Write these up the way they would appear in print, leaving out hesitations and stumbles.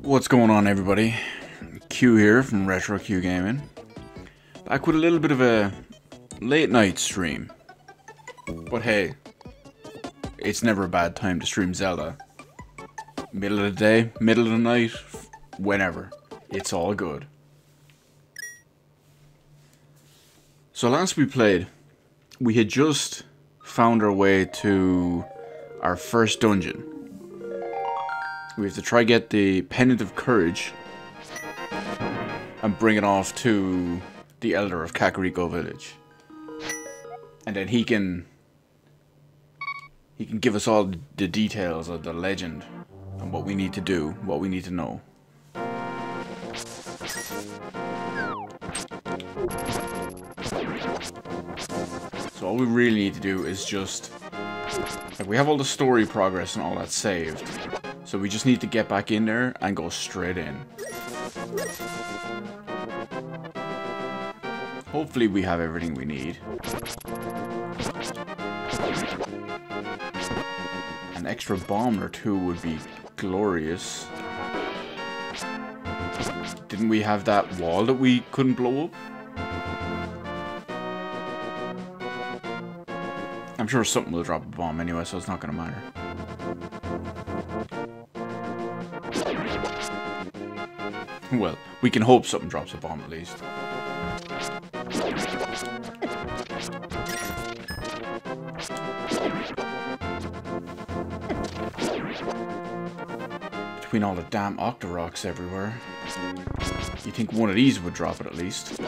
What's going on, everybody? Q here from Retro Q Gaming. Back with a little bit of a late night stream. But hey, it's never a bad time to stream Zelda. Middle of the day, middle of the night, whenever. It's all good. So last we played, we had just found our way to our first dungeon. We have to try get the Pendant of Courage and bring it off to the Elder of Kakariko Village. And then he can give us all the details of the legend and what we need to do, what we need to know. So all we really need to do is just, like, we have all the story progress and all that saved. So we just need to get back in there and go straight in. Hopefully we have everything we need. An extra bomb or two would be glorious. Didn't we have that wall that we couldn't blow up? I'm sure something will drop a bomb anyway, so it's not gonna matter. Well, we can hope something drops a bomb at least. Between all the damn Octoroks everywhere, you think one of these would drop it at least.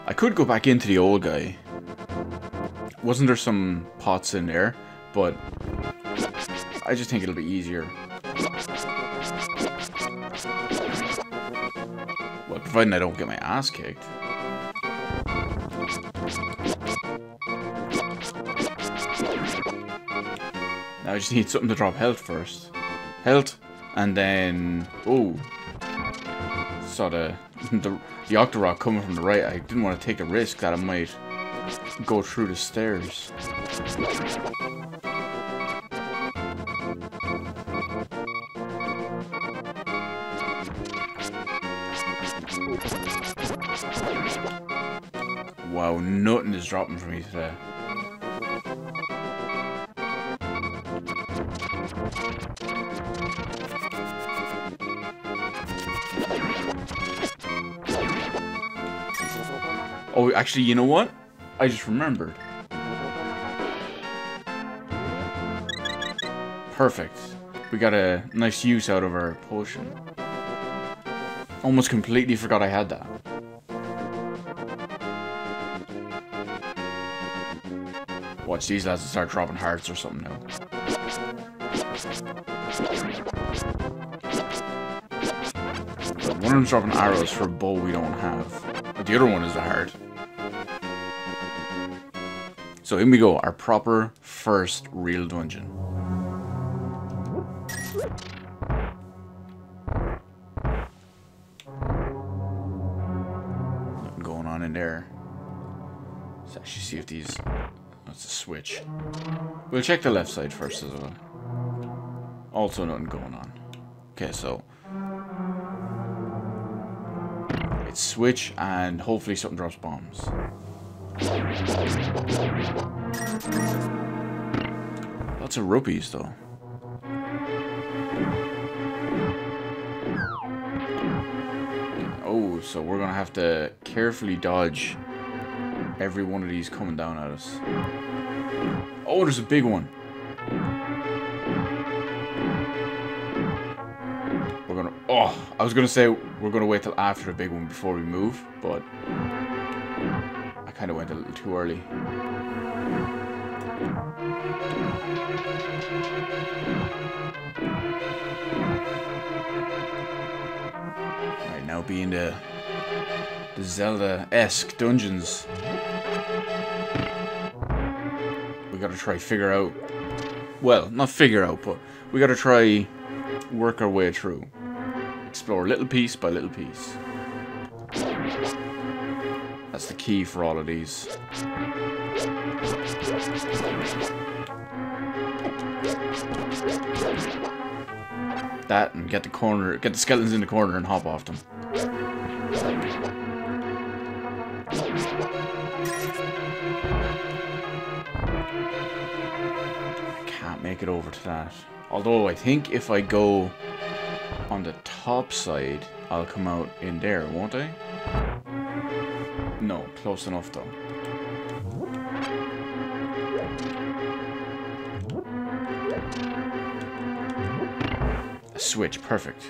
I could go back into the old guy. Wasn't there some pots in there? But I just think it'll be easier. Well, providing I don't get my ass kicked. Now I just need something to drop health first. Health, and then... oh. Saw the Octorok coming from the right. I didn't want to take the risk that it might go through the stairs. Wow, nothing is dropping for me today. Oh, actually, you know what? I just remembered. Perfect. We got a nice use out of our potion. Almost completely forgot I had that. Watch these lads start dropping hearts or something now. One of them's dropping arrows for a bow we don't have. But the other one is a heart. So in we go, our proper first real dungeon. Nothing going on in there. Let's actually see if these... that's a switch. We'll check the left side first as well. Also nothing going on. Okay, so... it's switch and hopefully something drops bombs. Lots of rupees though. Oh, so we're gonna have to carefully dodge every one of these coming down at us. Oh, there's a big one. We're gonna... oh, I was gonna say we're gonna wait till after the big one before we move, but I kind of went a little too early. Alright, now being the Zelda-esque dungeons. We gotta try figure out... well, not figure out, but we gotta try work our way through. Explore little piece by little piece. That's the key for all of these. That and get the skeletons in the corner and hop off them. I can't make it over to that. Although I think if I go on the top side, I'll come out in there, won't I? No, close enough though. A switch, perfect.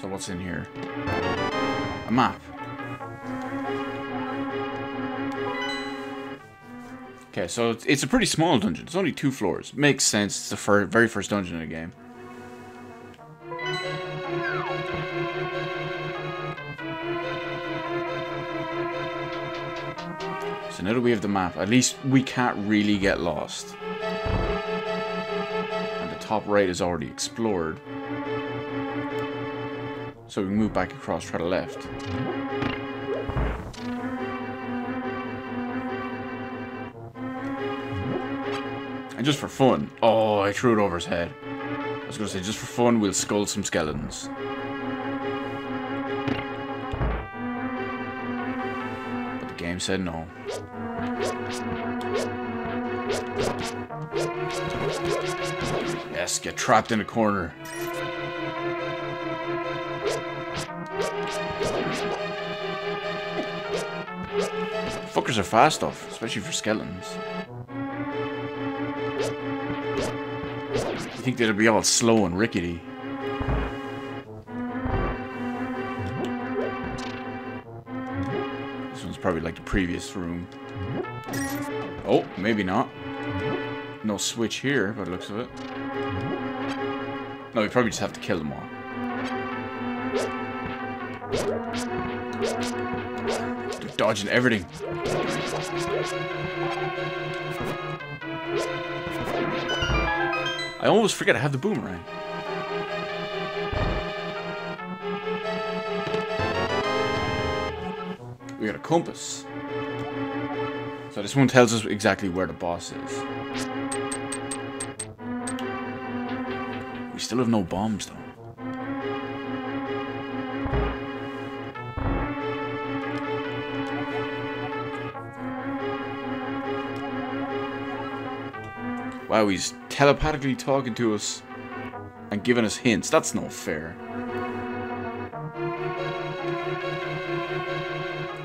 So what's in here? A map. Okay, so it's a pretty small dungeon. It's only 2 floors. Makes sense. It's the very first dungeon in the game. So now that we have the map, at least we can't really get lost. And the top right is already explored. So we can move back across, try the left. And just for fun... Oh, I threw it over his head. I was going to say, just for fun, we'll skull some skeletons. But the game said no. Yes, get trapped in a corner. Fuckers are fast though, especially for skeletons. You think they'd be all slow and rickety. This one's probably like the previous room. Oh, maybe not. No switch here, by the looks of it. No, we probably just have to kill them all. They're dodging everything. I almost forget I have the boomerang. We got a compass. So this one tells us exactly where the boss is. We still have no bombs though. Wow, he's telepathically talking to us and giving us hints. That's no fair.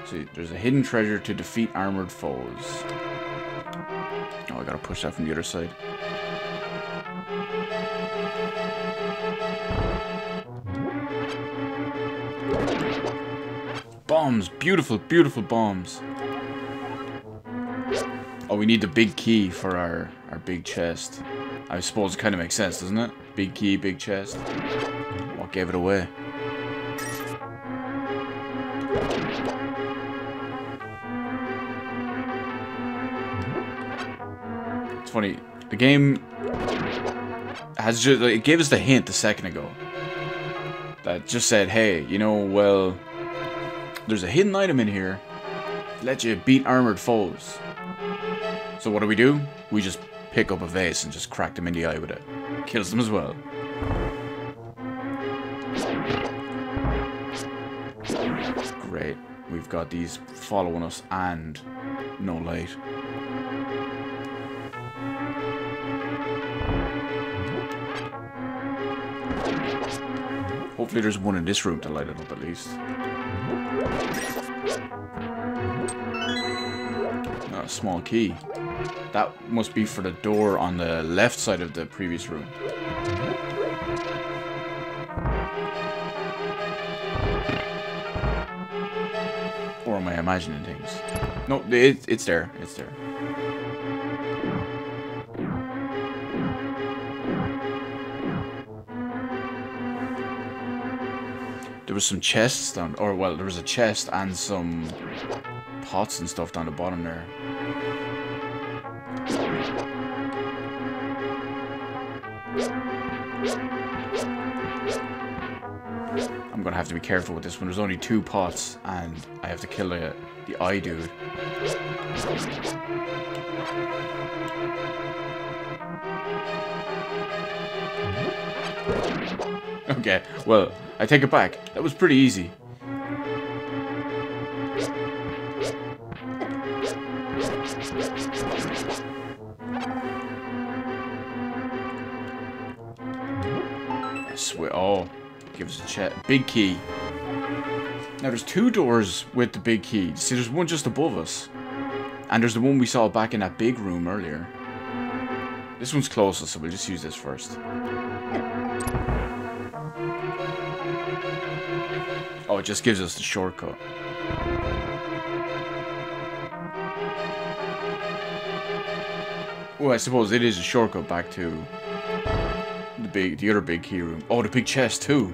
See, there's a hidden treasure to defeat armored foes. Oh, I gotta push that from the other side. Bombs! Beautiful, beautiful bombs. Oh, we need the big key for our big chest. I suppose it kind of makes sense, doesn't it? Big key, big chest. What gave it away? It's funny. The game has just... It gave us the hint a second ago. That just said, hey, you know, well... There's a hidden item in here. Let you beat armored foes. So what do? We just pick up a vase and just crack them in the eye with it. Kills them as well. Great. We've got these following us and no light. Hopefully there's one in this room to light it up at least. Oh, a small key. That must be for the door on the left side of the previous room. Or am I imagining things? No, it's there. It's there. There was some chests down, or well, there was a chest and some pots and stuff down the bottom there. I'm gonna have to be careful with this one. There's only 2 pots, and I have to kill the eye dude. Okay, well, I take it back. That was pretty easy. I swear. Oh, give us a check. Big key. Now, there's 2 doors with the big key. See, there's one just above us. And there's the one we saw back in that big room earlier. This one's closest, so we'll just use this first. Oh, it just gives us the shortcut. Well, I suppose it is a shortcut back to the other big key room. Oh, the big chest too.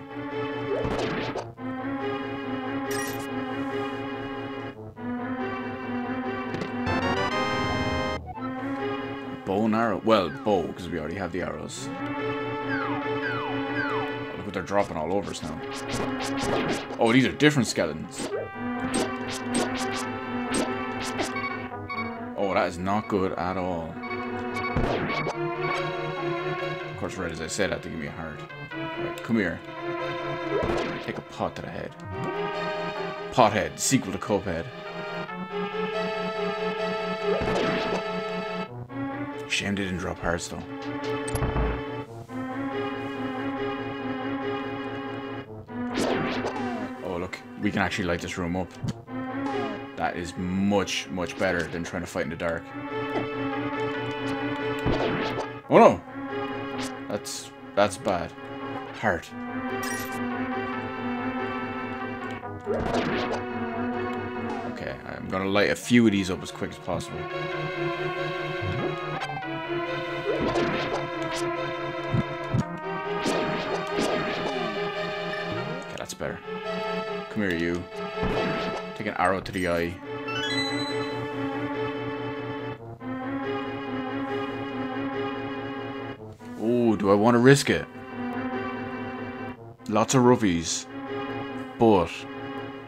Bow and arrow. Well, bow, because we already have the arrows. Oh, look what they're dropping all over us now. Oh, these are different skeletons. Oh, that is not good at all. Of course, right as I said, that to give me a heart. Right, come here. Take a pot to the head. Pothead, sequel to Cuphead. Shame they didn't drop hearts though. Oh look, we can actually light this room up. That is much, much better than trying to fight in the dark. Oh no! That's bad. Heart. Okay, I'm gonna light a few of these up as quick as possible. Okay, that's better. Come here, you. Take an arrow to the eye. Oh, do I want to risk it? Lots of rupees. But...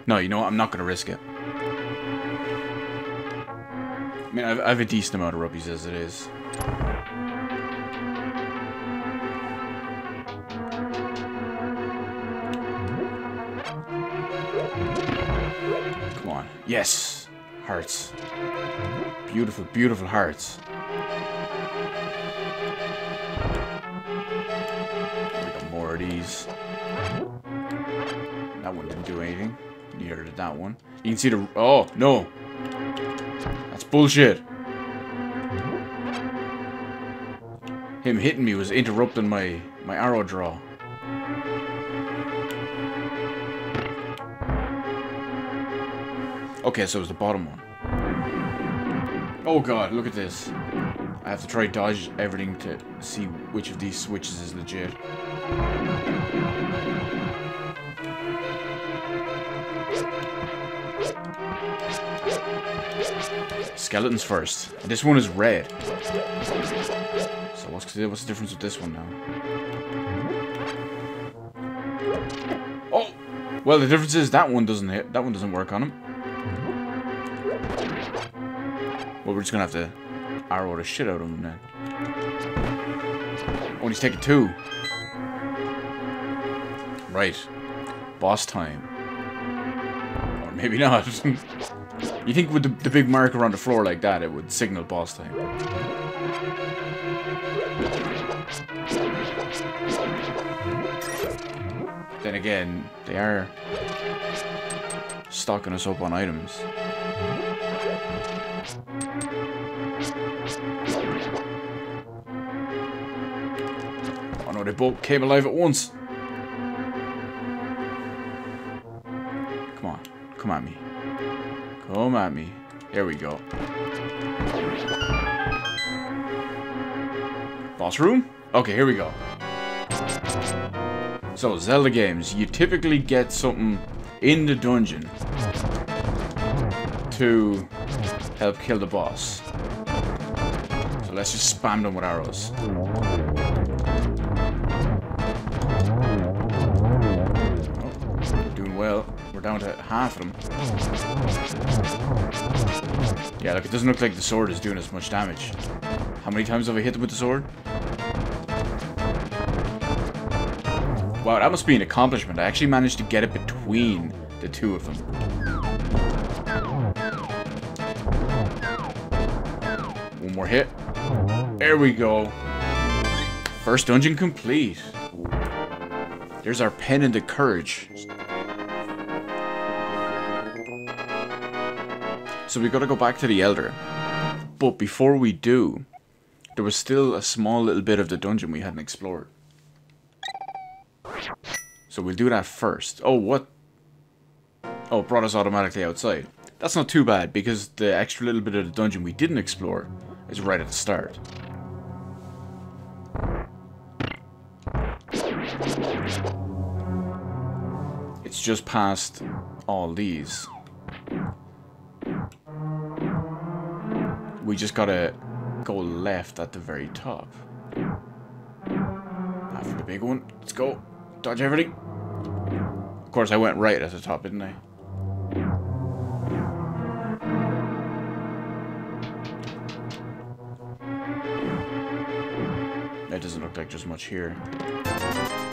no, you know what? I'm not going to risk it. I mean, I have a decent amount of rupees as it is. Come on. Yes! Hearts. Beautiful, beautiful hearts. We got more of these. That one didn't do anything. Neither did that one. You can see the... oh, no! That's bullshit. Him hitting me was interrupting my arrow draw. Okay, so it was the bottom one. Oh god, look at this. I have to try dodge everything to see which of these switches is legit. Skeletons first. And this one is red. So what's the difference with this one now? Oh! Well, the difference is that one doesn't hit. That one doesn't work on him. Well, we're just gonna have to arrow the shit out of him then. Oh, he's taking 2. Right. Boss time. Or maybe not. You think with the big marker on the floor like that, it would signal boss time. Then again, they are stocking us up on items. Oh no, they both came alive at once. Come on. Come at me. Come at me. There we go. Boss room? Okay, here we go. So, Zelda games, you typically get something in the dungeon to help kill the boss. So let's just spam them with arrows. well, we're down to half of them. Yeah, look, it doesn't look like the sword is doing as much damage. How many times have I hit them with the sword? Wow, that must be an accomplishment. I actually managed to get it between the two of them. One more hit. There we go. First dungeon complete. There's our Pendant of Courage. So we gotta go back to the Elder. But before we do, there was still a small little bit of the dungeon we hadn't explored. So we'll do that first. Oh, what? Oh, it brought us automatically outside. That's not too bad, because the extra little bit of the dungeon we didn't explore is right at the start. It's just past all these. We just gotta go left at the very top. After the big one. Let's go. Dodge everything. Of course, I went right at the top, didn't I? That doesn't look like there's much here.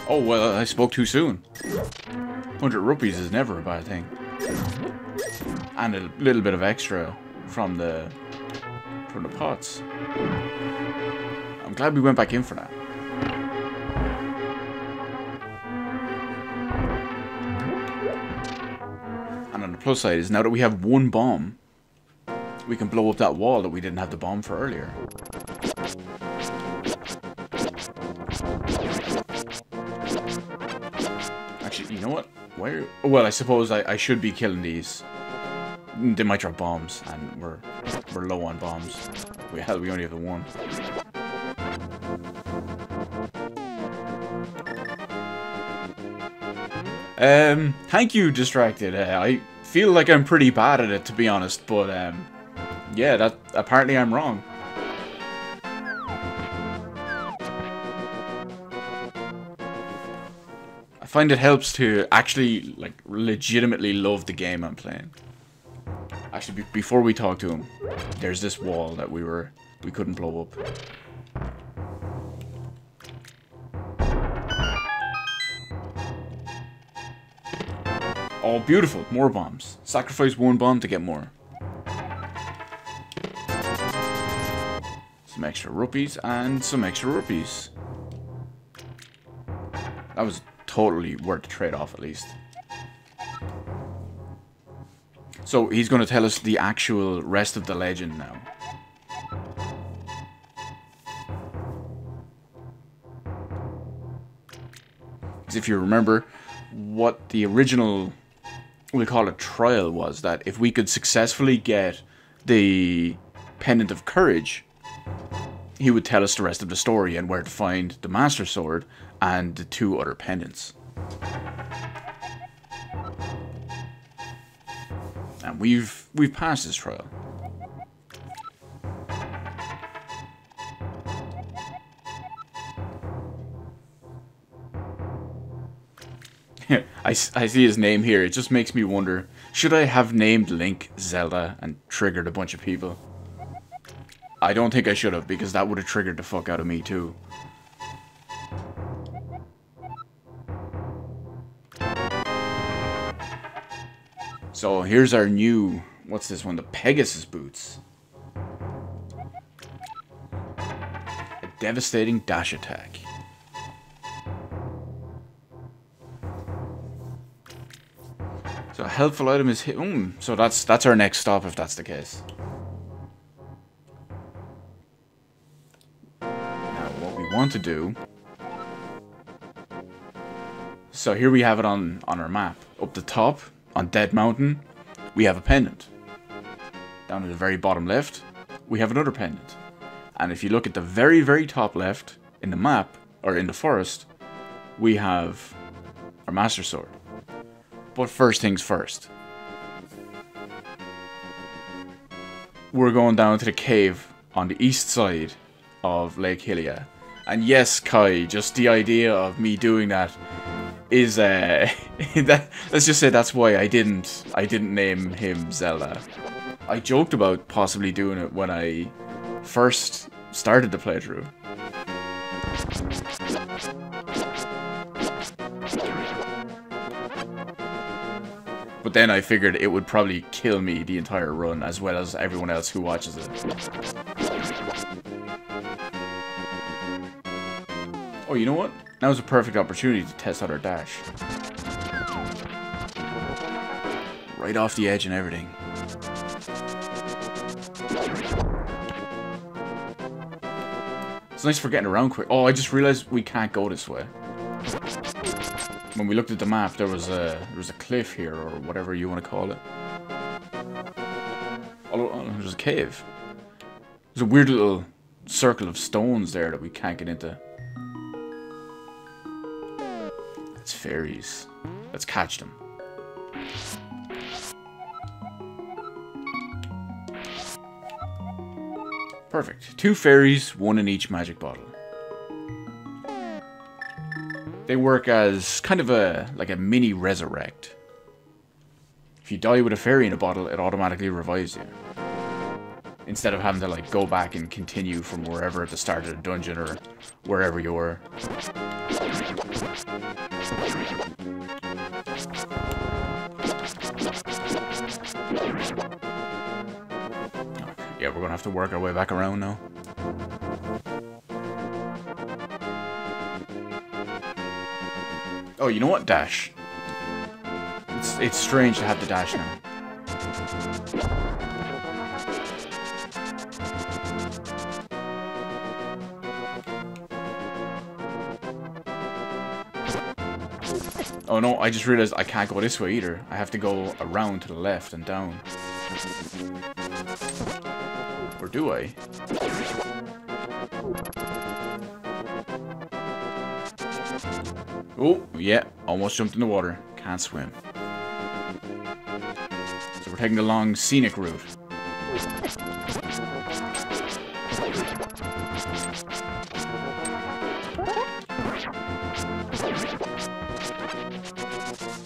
Oh, well, I spoke too soon. 100 rupees is never a bad thing. And a little bit of extra from the pots. I'm glad we went back in for that. And on the plus side is now that we have one bomb, we can blow up that wall that we didn't have the bomb for earlier. Actually, you know what? Where? Well, I suppose I should be killing these. They might drop bombs, and we're low on bombs. Hell, we only have the one. Thank you, Distracted. I feel like I'm pretty bad at it, to be honest, but yeah, that apparently I'm wrong. I find it helps to actually, like, legitimately love the game I'm playing. Actually, before we talk to him, there's this wall that we couldn't blow up. Oh, beautiful. More bombs. Sacrifice one bomb to get more. Some extra rupees and some extra rupees. That was totally worth the trade-off, at least. So he's going to tell us the actual rest of the legend now. Because if you remember, what the original, we'll call it, trial was that if we could successfully get the Pendant of Courage, he would tell us the rest of the story and where to find the Master Sword and the two other pendants. And we've passed this trial. I see his name here. It just makes me wonder, should I have named Link Zelda and triggered a bunch of people? I don't think I should have, because that would have triggered the fuck out of me too. So here's our new, what's this one? The Pegasus boots. A devastating dash attack. So a helpful item is hit. So that's our next stop if that's the case. Now what we want to do. So here we have it on our map. Up the top, on Dead Mountain, we have a pendant. Down at the very bottom left, we have another pendant. And if you look at the very, very top left in the map, or in the forest, we have our Master Sword. But first things first. We're going down to the cave on the east side of Lake Hylia. And yes, Kai, just the idea of me doing that is let's just say that's why I didn't name him Zelda. I joked about possibly doing it when I first started the playthrough. But then I figured it would probably kill me the entire run, as well as everyone else who watches it. Oh, you know what? Now's a perfect opportunity to test out our dash. Right off the edge and everything. It's nice for getting around quick. Oh, I just realized we can't go this way. When we looked at the map, there was a cliff here, or whatever you want to call it. Oh, there's a cave. There's a weird little circle of stones there that we can't get into. It's fairies. Let's catch them. Perfect. 2 fairies, 1 in each magic bottle. They work as kind of like a mini resurrect. If you die with a fairy in a bottle, it automatically revives you. Instead of having to like go back and continue from wherever at the start of the dungeon or wherever you were. Yeah, we're gonna have to work our way back around now. Oh, you know what? Dash. It's strange to have the dash now. Oh no, I just realized I can't go this way either. I have to go around to the left and down. Or do I? Oh, yeah, almost jumped in the water. Can't swim. So we're taking the long scenic route.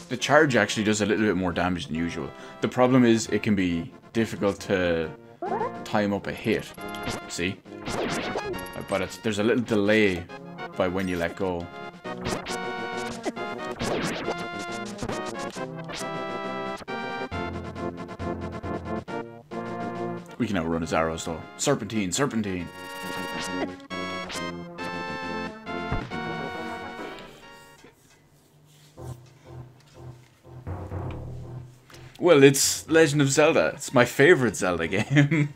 The charge actually does a little bit more damage than usual. The problem is it can be difficult to time up a hit. See? But there's a little delay by when you let go. We can outrun his arrows though. Serpentine, serpentine. Well, it's Legend of Zelda. It's my favorite Zelda game.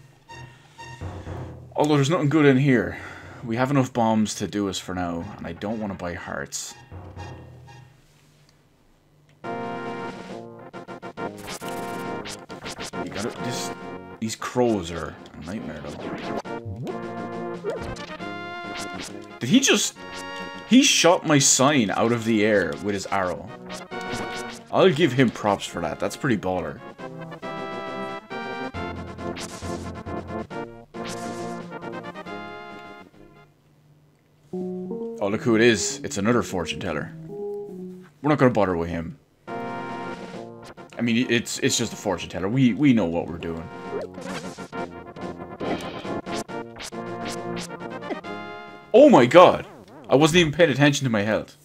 Although there's nothing good in here. We have enough bombs to do us for now, and I don't want to buy hearts. You got it. These crows are a nightmare though. Did he just... He shot my sign out of the air with his arrow. I'll give him props for that. That's pretty baller. Oh, look who it is. It's another fortune teller. We're not going to bother with him. I mean, it's just a fortune teller. We know what we're doing. Oh my god! I wasn't even paying attention to my health.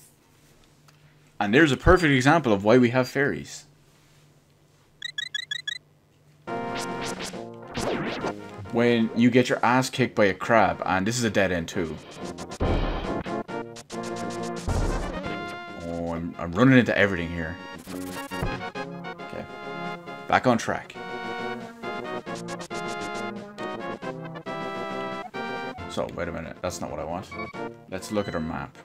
And there's a perfect example of why we have fairies. When you get your ass kicked by a crab, and this is a dead end too. Oh, I'm running into everything here. Okay. Back on track. So, wait a minute. That's not what I want. Let's look at our map.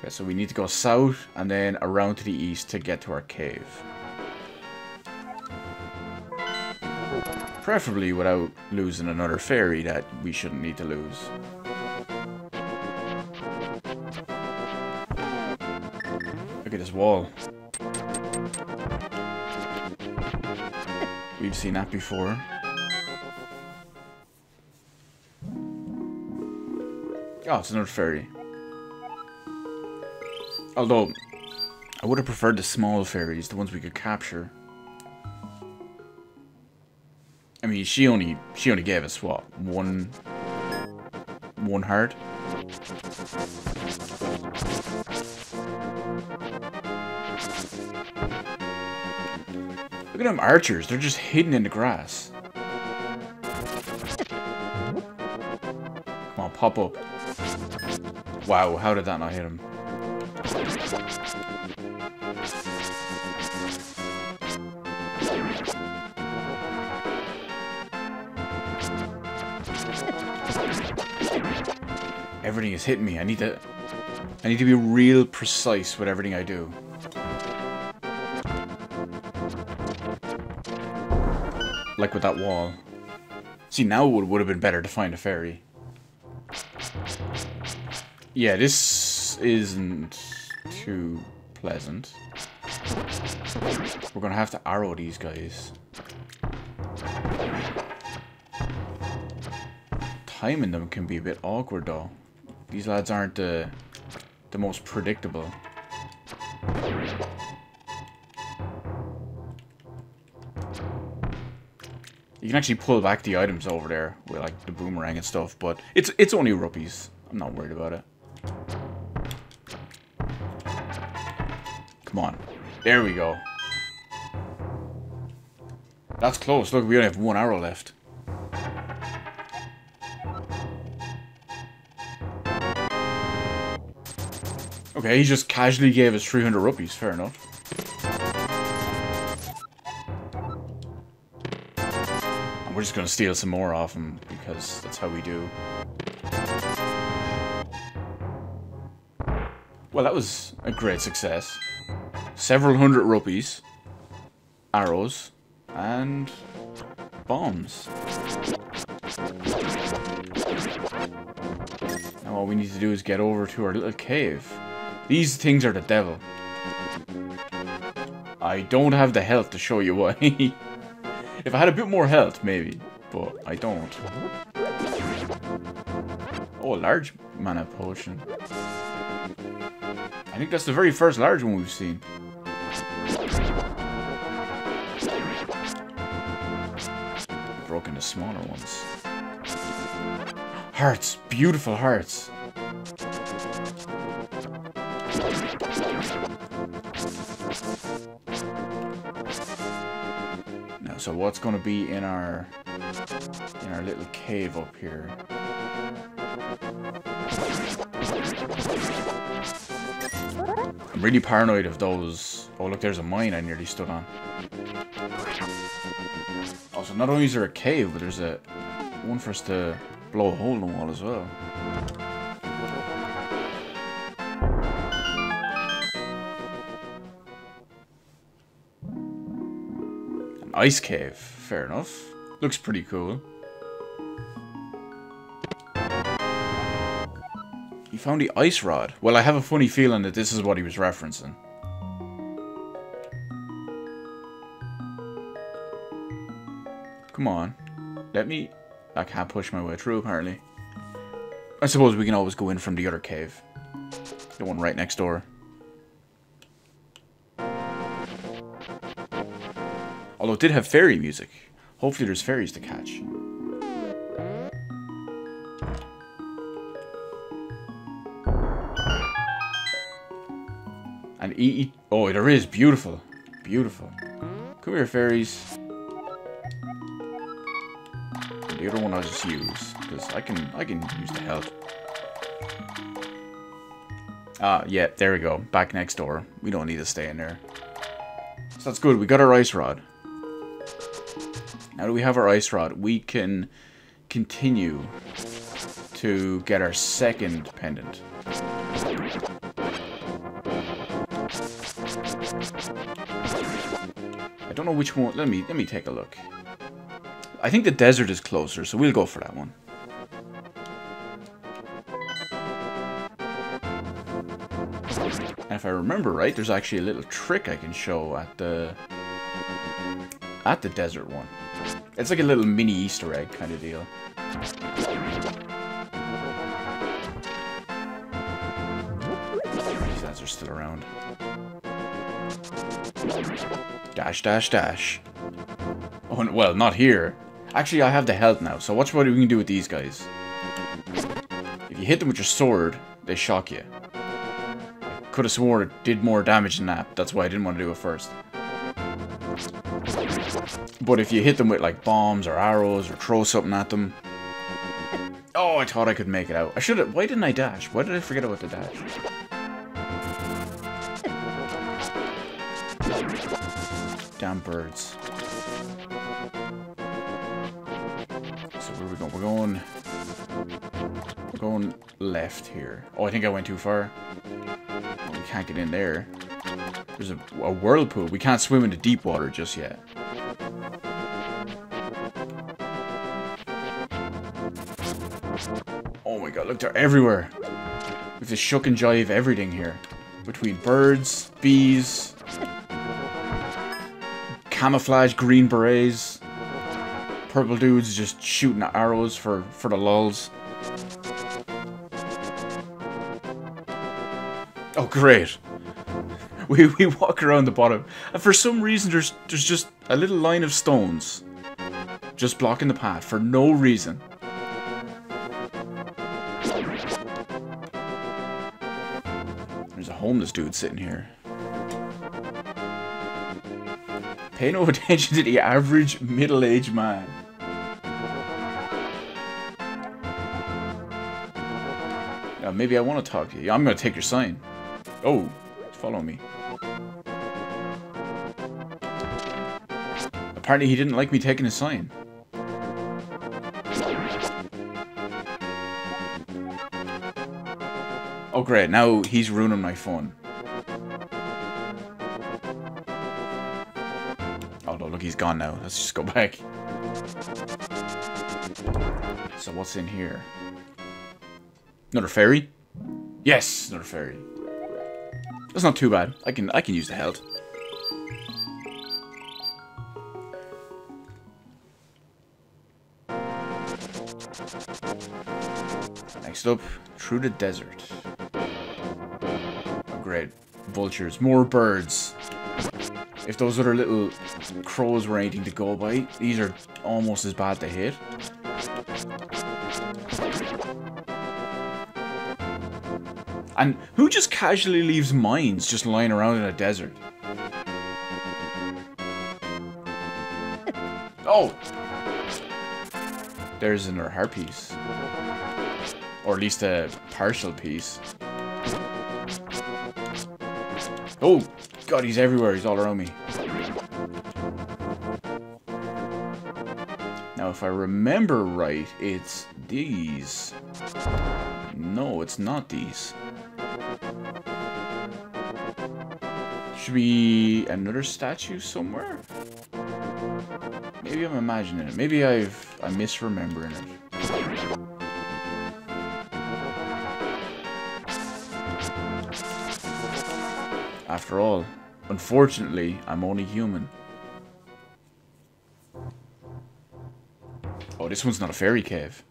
Okay, so we need to go south and then around to the east to get to our cave. Preferably without losing another fairy that we shouldn't need to lose. Look at this wall. We've seen that before. Oh, it's another fairy. Although, I would have preferred the small fairies, the ones we could capture. I mean, she only gave us, what, one heart? Look at them archers, they're just hidden in the grass. Come on, pop up. Wow, how did that not hit him? Everything is hitting me. I need to be real precise with everything I do. Like with that wall. See, now it would have been better to find a fairy. Yeah, this isn't too pleasant. We're gonna have to arrow these guys. Timing them can be a bit awkward though. These lads aren't the most predictable. You can actually pull back the items over there with like the boomerang and stuff, but it's only rupees. I'm not worried about it. Come on. There we go. That's close. Look, we only have one arrow left. Okay, he just casually gave us 300 rupees. Fair enough. And we're just going to steal some more off him because that's how we do. Well, that was a great success. Several hundred rupees, arrows, and bombs. Now all we need to do is get over to our little cave. These things are the devil. I don't have the health to show you why. If I had a bit more health, maybe, but I don't. Oh, a large mana potion. I think that's the very first large one we've seen. Broken the smaller ones. Hearts! Beautiful hearts! Now, so what's going to be in our little cave up here? I'm really paranoid of those. Oh, look, there's a mine I nearly stood on. Also, not only is there a cave, but there's a one for us to blow a hole in the wall as well. An ice cave. Fair enough. Looks pretty cool. He found the ice rod. Well, I have a funny feeling that this is what he was referencing. Come on. Let me... I can't push my way through, apparently. I suppose we can always go in from the other cave. The one right next door. Although it did have fairy music. Hopefully there's fairies to catch. And oh, there is. Beautiful. Beautiful. Come here, fairies. The other one I'll just use, because I can use the health. Ah, yeah, there we go. Back next door. We don't need to stay in there. So that's good. We got our ice rod. Now that we have our ice rod, we can continue to get our second pendant. I don't know which one. Let me take a look. I think the desert is closer, so we'll go for that one. And if I remember right, there's actually a little trick I can show at the desert one. It's like a little mini Easter egg kind of deal. These lads are still around. Dash, dash, dash. Oh, well, not here. Actually, I have the health now, so watch what we can do with these guys. If you hit them with your sword, they shock you. I could have sworn it did more damage than that. That's why I didn't want to do it first. But if you hit them with, like, bombs or arrows or throw something at them... Oh, I thought I could make it out. I should have... Why didn't I dash? Why did I forget about the dash? Damn birds. So where are we going? We're going left here. Oh, I think I went too far. Oh, we can't get in there. There's a whirlpool. We can't swim into deep water just yet. Oh my god, look, they're everywhere. We have to shuck and jive everything here. Between birds, bees, camouflage green berets, purple dudes just shooting arrows for the lulz. Oh great. We walk around the bottom, and for some reason there's just a little line of stones just blocking the path for no reason. There's a homeless dude sitting here. Pay no attention to the average middle-aged man. Now, maybe I want to talk to you. I'm going to take your sign. Oh, follow me. Apparently he didn't like me taking his sign. Oh great, now he's ruining my fun. Oh no, look, he's gone now. Let's just go back. So what's in here? Another fairy? Yes, another fairy. That's not too bad. I can use the health. Next up, through the desert. Oh, great. Vultures. More birds. If those other little crows were anything to go by, these are almost as bad to hit. And who just casually leaves mines just lying around in a desert? Oh! There's another heart piece. Or at least a partial piece. Oh! God, he's everywhere. He's all around me. Now, if I remember right, it's these. No, it's not these. Should be another statue somewhere? Maybe I'm imagining it. Maybe I'm misremembering it. After all, unfortunately, I'm only human. Oh, this one's not a fairy cave.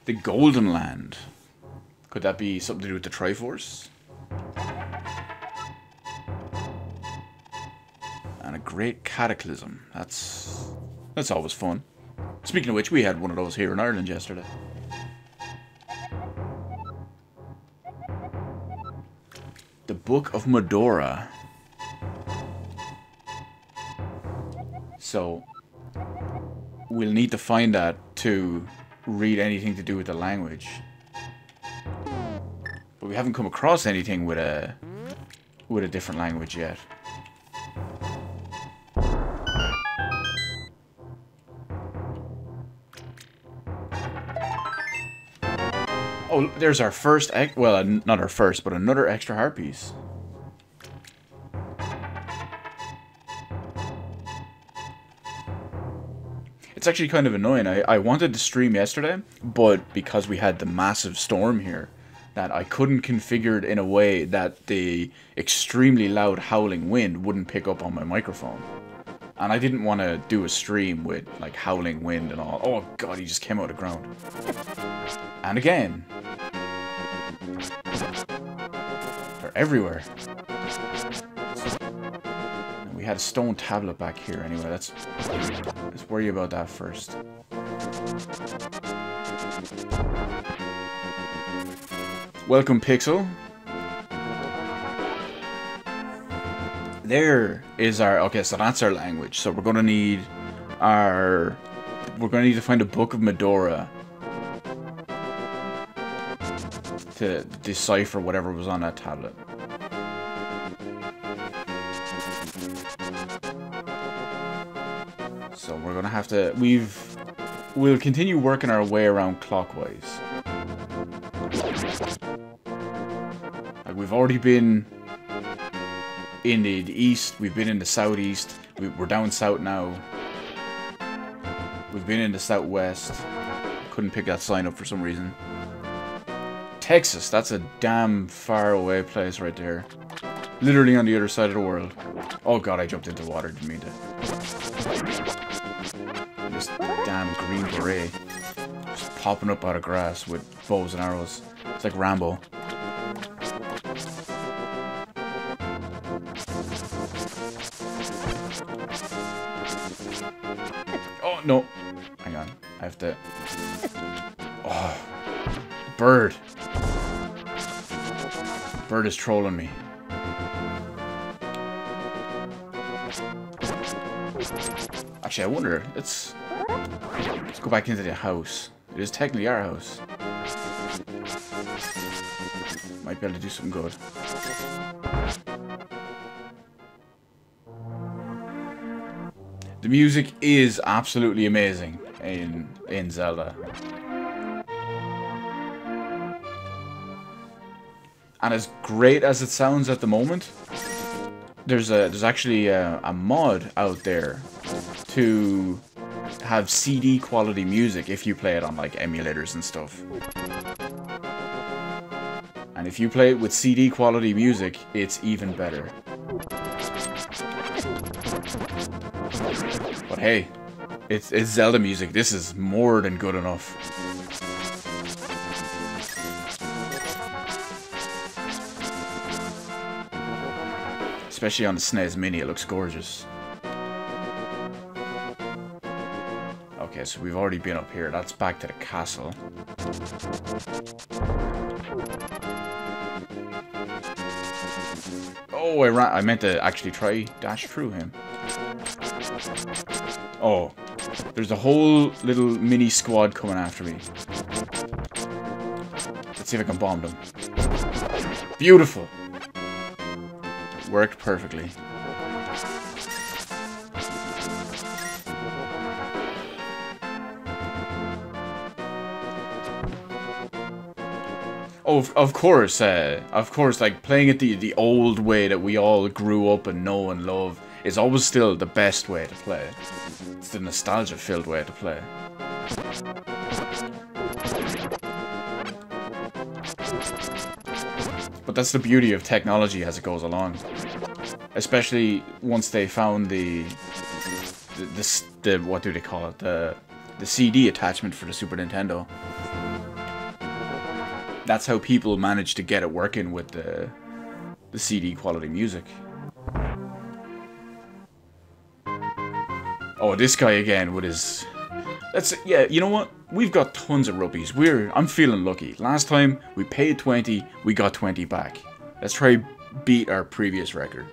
The Golden Land. Could that be something to do with the Triforce? And a great cataclysm. That's always fun. Speaking of which, we had one of those here in Ireland yesterday. The Book of Medora. So, we'll need to find that to read anything to do with the language. But we haven't come across anything with a different language yet. Oh, there's our first, well, not our first, but another extra heart piece. It's actually kind of annoying. I wanted to stream yesterday, but because we had the massive storm here, that I couldn't configure it in a way that the extremely loud howling wind wouldn't pick up on my microphone. And I didn't want to do a stream with, like, howling wind and all. Oh, God, he just came out of the ground. And again. They're everywhere. And we had a stone tablet back here anyway. Let's worry about that first. Welcome, Pixel. There is our... Okay, so that's our language. So we're going to need our... We're going to need to find a Book of Medora to decipher whatever was on that tablet. So we're going to have to... We'll continue working our way around clockwise. Like, we've already been in the east, we've been in the southeast, we're down south now. We've been in the southwest. Couldn't pick that sign up for some reason. Texas, that's a damn far away place right there. Literally on the other side of the world. Oh god, I jumped into water, didn't mean to. This damn green beret. Just popping up out of grass with bows and arrows. It's like Rambo. Oh, no. Hang on. I have to... Oh. Bird. Bird is trolling me. Actually, I wonder. Let's go back into the house. It is technically our house. Might be able to do something good. The music is absolutely amazing in Zelda. And as great as it sounds at the moment, there's actually a mod out there to have CD quality music if you play it on like emulators and stuff. And if you play it with CD quality music, it's even better. But hey, it's Zelda music. This is more than good enough. Especially on the SNES Mini, it looks gorgeous. Okay, so we've already been up here. That's back to the castle. Oh, I meant to actually try dash through him. Oh, there's a whole little mini squad coming after me. Let's see if I can bomb them. Beautiful. Worked perfectly. Oh, of course, like playing it the old way that we all grew up and know and love is always still the best way to play. It's the nostalgia-filled way to play. But that's the beauty of technology as it goes along. Especially once they found the what do they call it? The CD attachment for the Super Nintendo. That's how people managed to get it working with the CD quality music. Oh, this guy again with his... Yeah, you know what? We've got tons of rupees. I'm feeling lucky. Last time, we paid 20, we got 20 back. Let's try beat our previous record.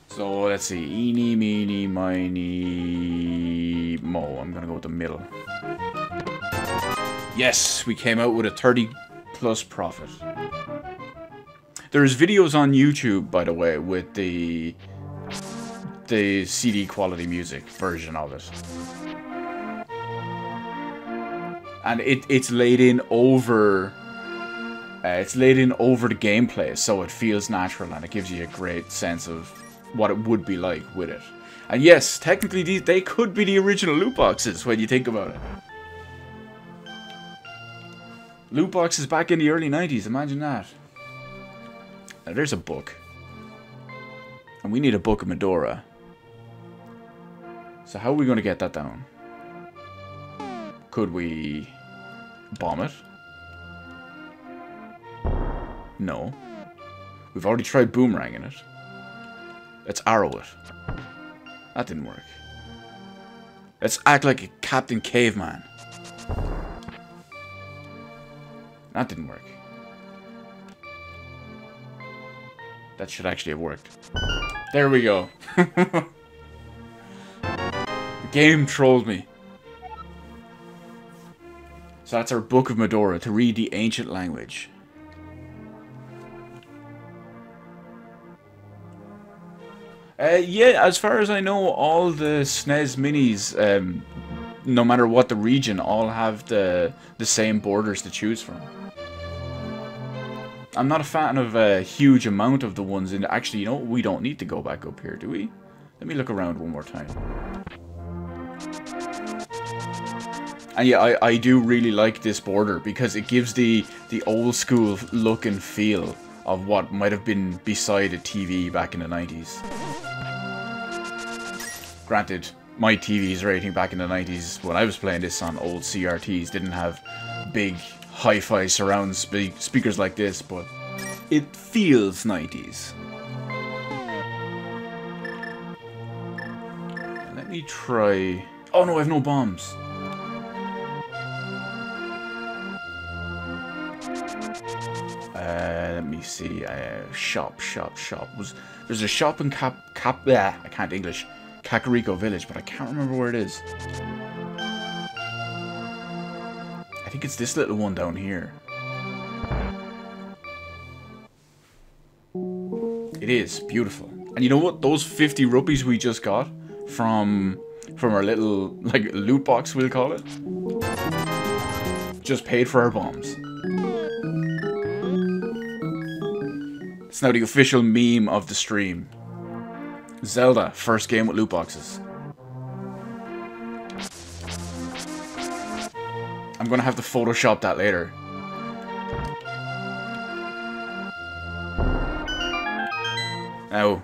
So, let's see. Eeny, meeny, miny, mo. I'm gonna go with the middle. Yes, we came out with a 30+ profit. There's videos on YouTube, by the way, with the CD quality music version of it. And it's laid in over the gameplay, so it feels natural and it gives you a great sense of what it would be like with it. And yes, technically they could be the original loot boxes when you think about it. Loot boxes back in the early 90s, imagine that. Now there's a book. And we need a Book of Medora. So how are we going to get that down? Could we bomb it? No. We've already tried boomeranging it. Let's arrow it. That didn't work. Let's act like a Captain Caveman. That didn't work. That should actually have worked. There we go. The game trolled me. So that's our Book of Medora, to read the ancient language. Yeah, as far as I know, all the SNES Minis, no matter what the region, all have the same borders to choose from. I'm not a fan of a huge amount of the ones in... Actually, you know what? We don't need to go back up here, do we? Let me look around one more time. And yeah, I do really like this border because it gives the old school look and feel of what might have been beside a TV back in the 90s. Granted, my TV's rating back in the 90s when I was playing this on old CRTs didn't have big hi-fi surround speakers like this, but it feels 90s. Let me try... Oh no, I have no bombs. Let me see. Shop. There's a shop in I can't English. Kakariko Village, but I can't remember where it is. I think it's this little one down here. It is beautiful. And you know what? Those 50 rupees we just got from our little like loot box, we'll call it, just paid for our bombs. It's now the official meme of the stream. Zelda, first game with loot boxes. I'm gonna have to Photoshop that later. Now,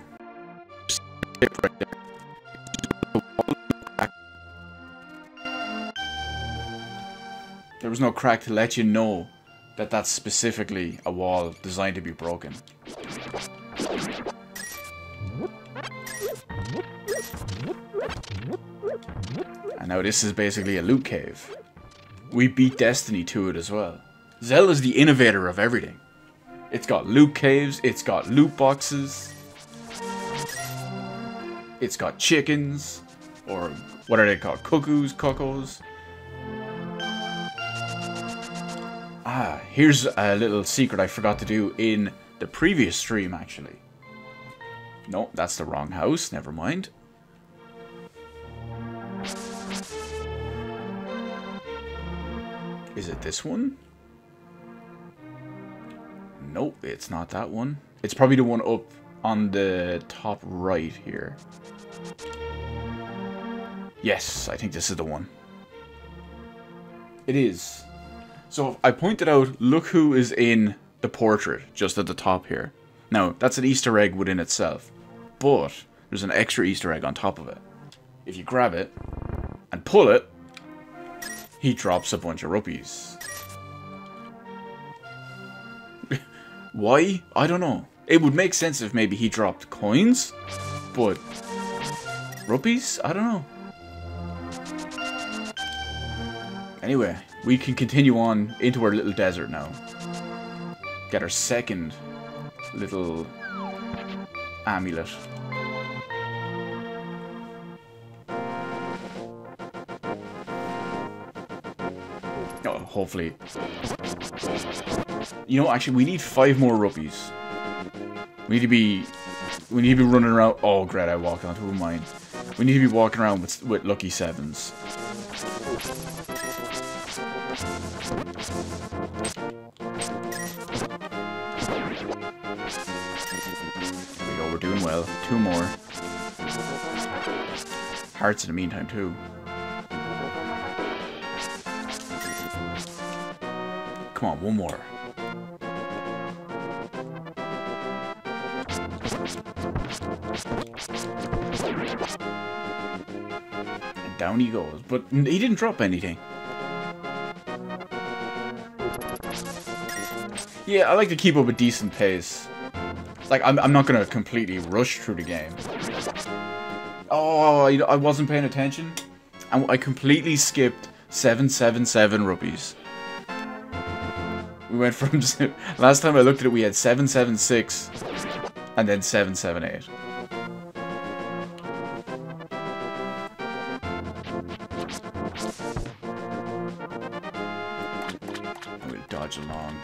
there was no crack to let you know that that's specifically a wall designed to be broken. And now this is basically a loot cave. We beat Destiny to it as well. Zelda's the innovator of everything. It's got loot caves, it's got loot boxes, it's got chickens, or what are they called? Cuckoos? Ah, here's a little secret I forgot to do in the previous stream, actually. No, that's the wrong house, never mind. Is it this one? Nope, it's not that one. It's probably the one up on the top right here. Yes, I think this is the one. It is. So I pointed out, look who is in the portrait just at the top here. Now, that's an Easter egg within itself, but there's an extra Easter egg on top of it. If you grab it and pull it, he drops a bunch of rupees. Why? I don't know. It would make sense if maybe he dropped coins, but rupees? I don't know. Anyway, we can continue on into our little desert now. Get our second little amulet. Oh, hopefully. You know, actually, we need 5 more rupees. We need to be running around. Oh, great! I walked onto a mine. We need to be walking around with lucky 7s. There we go. We're doing well. 2 more. Hearts in the meantime too. Come on, 1 more. And down he goes. But he didn't drop anything. Yeah, I like to keep up a decent pace. Like, I'm not gonna completely rush through the game. Oh, I wasn't paying attention. I completely skipped 777 rupees. We went from... Last time I looked at it, we had 776 and then 778. I'm gonna dodge along.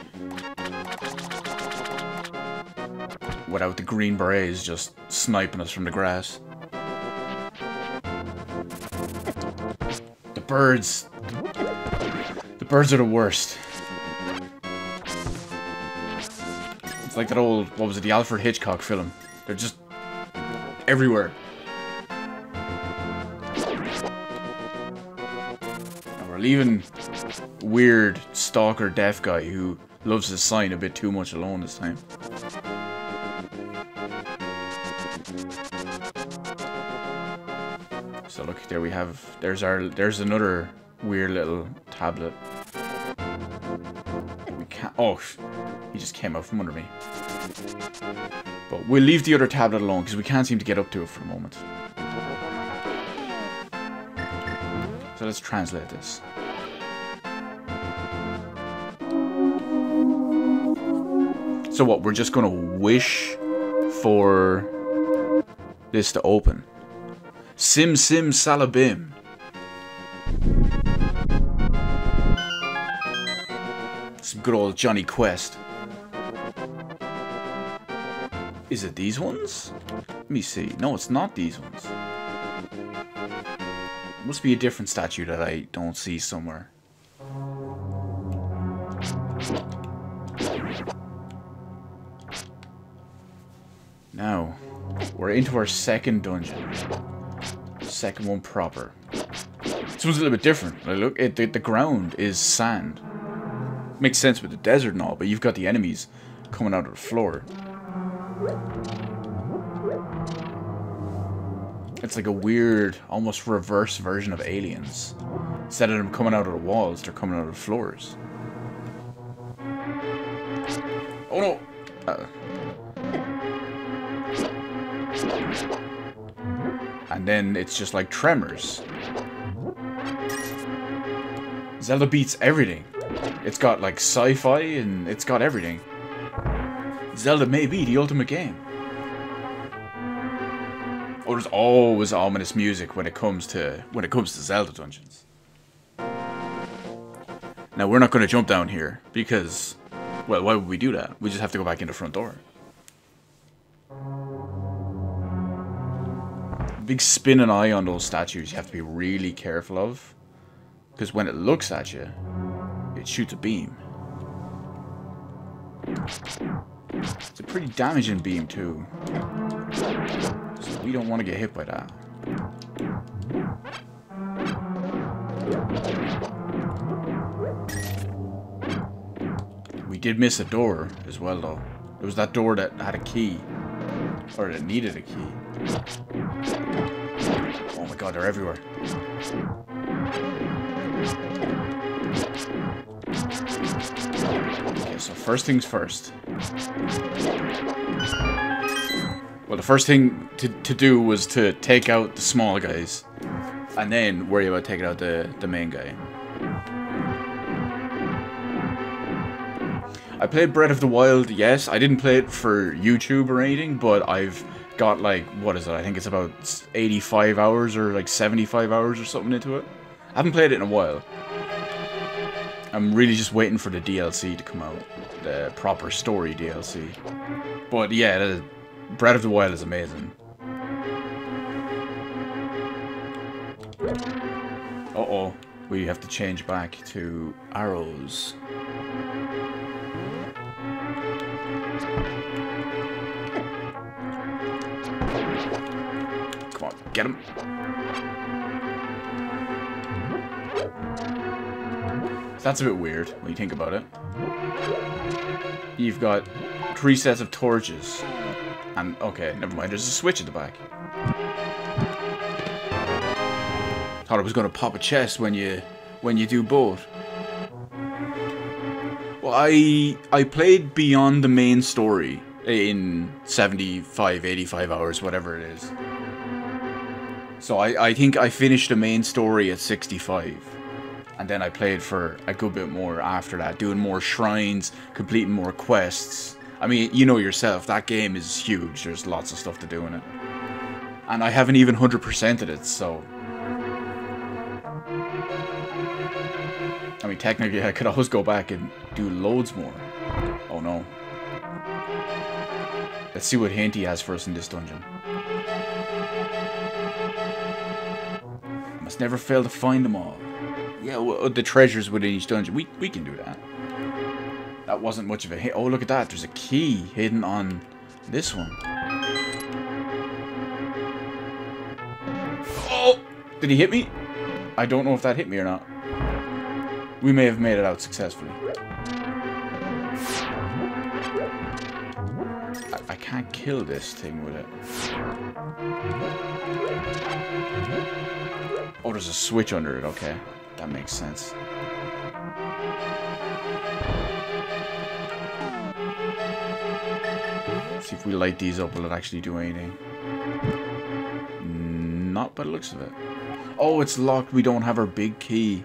Without the green berets just sniping us from the grass. The birds. The birds are the worst. It's like that old, what was it, the Alfred Hitchcock film. They're just everywhere. And we're leaving weird stalker deaf guy who loves his sign a bit too much alone this time. So look, there we have, there's another weird little tablet. We can't, oh, he just came out from under me. But we'll leave the other tablet alone because we can't seem to get up to it for the moment. So let's translate this. So what, we're just gonna wish for this to open. Sim Sim Salabim. Some good old Johnny Quest. Is it these ones? Let me see. No, it's not these ones. It must be a different statue that I don't see somewhere. Now, we're into our second dungeon. Second one proper. This one's a little bit different. Like, look, the ground is sand. Makes sense with the desert and all, but you've got the enemies coming out of the floor. It's like a weird, almost reverse version of aliens. Instead of them coming out of the walls, they're coming out of the floors. Oh no! And then it's just like Tremors. Zelda beats everything. It's got like sci-fi and it's got everything. Zelda may be the ultimate game. Oh, there's always ominous music when it comes to Zelda dungeons. Now we're not going to jump down here because, well, why would we do that? We just have to go back in the front door. Big spinning eye on those statues you have to be really careful of, because when it looks at you, it shoots a beam. It's a pretty damaging beam too, so we don't want to get hit by that. We did miss a door as well though. It was that door that had a key, or that needed a key. Oh my god, they're everywhere. Okay, so first things first. Well, the first thing to do was to take out the small guys, and then worry about taking out the main guy. I played Breath of the Wild, yes. I didn't play it for YouTube or anything, but I've got like, what is it? I think it's about 85 hours or like 75 hours or something into it. I haven't played it in a while. I'm really just waiting for the DLC to come out. The proper story DLC. But yeah, Breath of the Wild is amazing. Uh-oh. We have to change back to arrows. Come on, get him. That's a bit weird when you think about it. You've got 3 sets of torches, And, okay, never mind, there's a switch at the back. Thought I was going to pop a chest when you do both. Well, I played beyond the main story in 75, 85 hours, whatever it is. So I think I finished the main story at 65. And then I played for a good bit more after that, doing more shrines, completing more quests. I mean, you know yourself, that game is huge. There's lots of stuff to do in it. And I haven't even 100%ed it, so... I mean, technically, I could always go back and do loads more. Oh, no. Let's see what hint he has for us in this dungeon. I must never fail to find them all. Yeah, well, the treasures within each dungeon. We can do that. That wasn't much of a hint. Oh, look at that. There's a key hidden on this one. Oh! Did he hit me? I don't know if that hit me or not. We may have made it out successfully. I can't kill this thing with it. Oh, there's a switch under it. Okay. That makes sense. See if we light these up, will it actually do anything? Not by the looks of it. Oh, it's locked. We don't have our big key.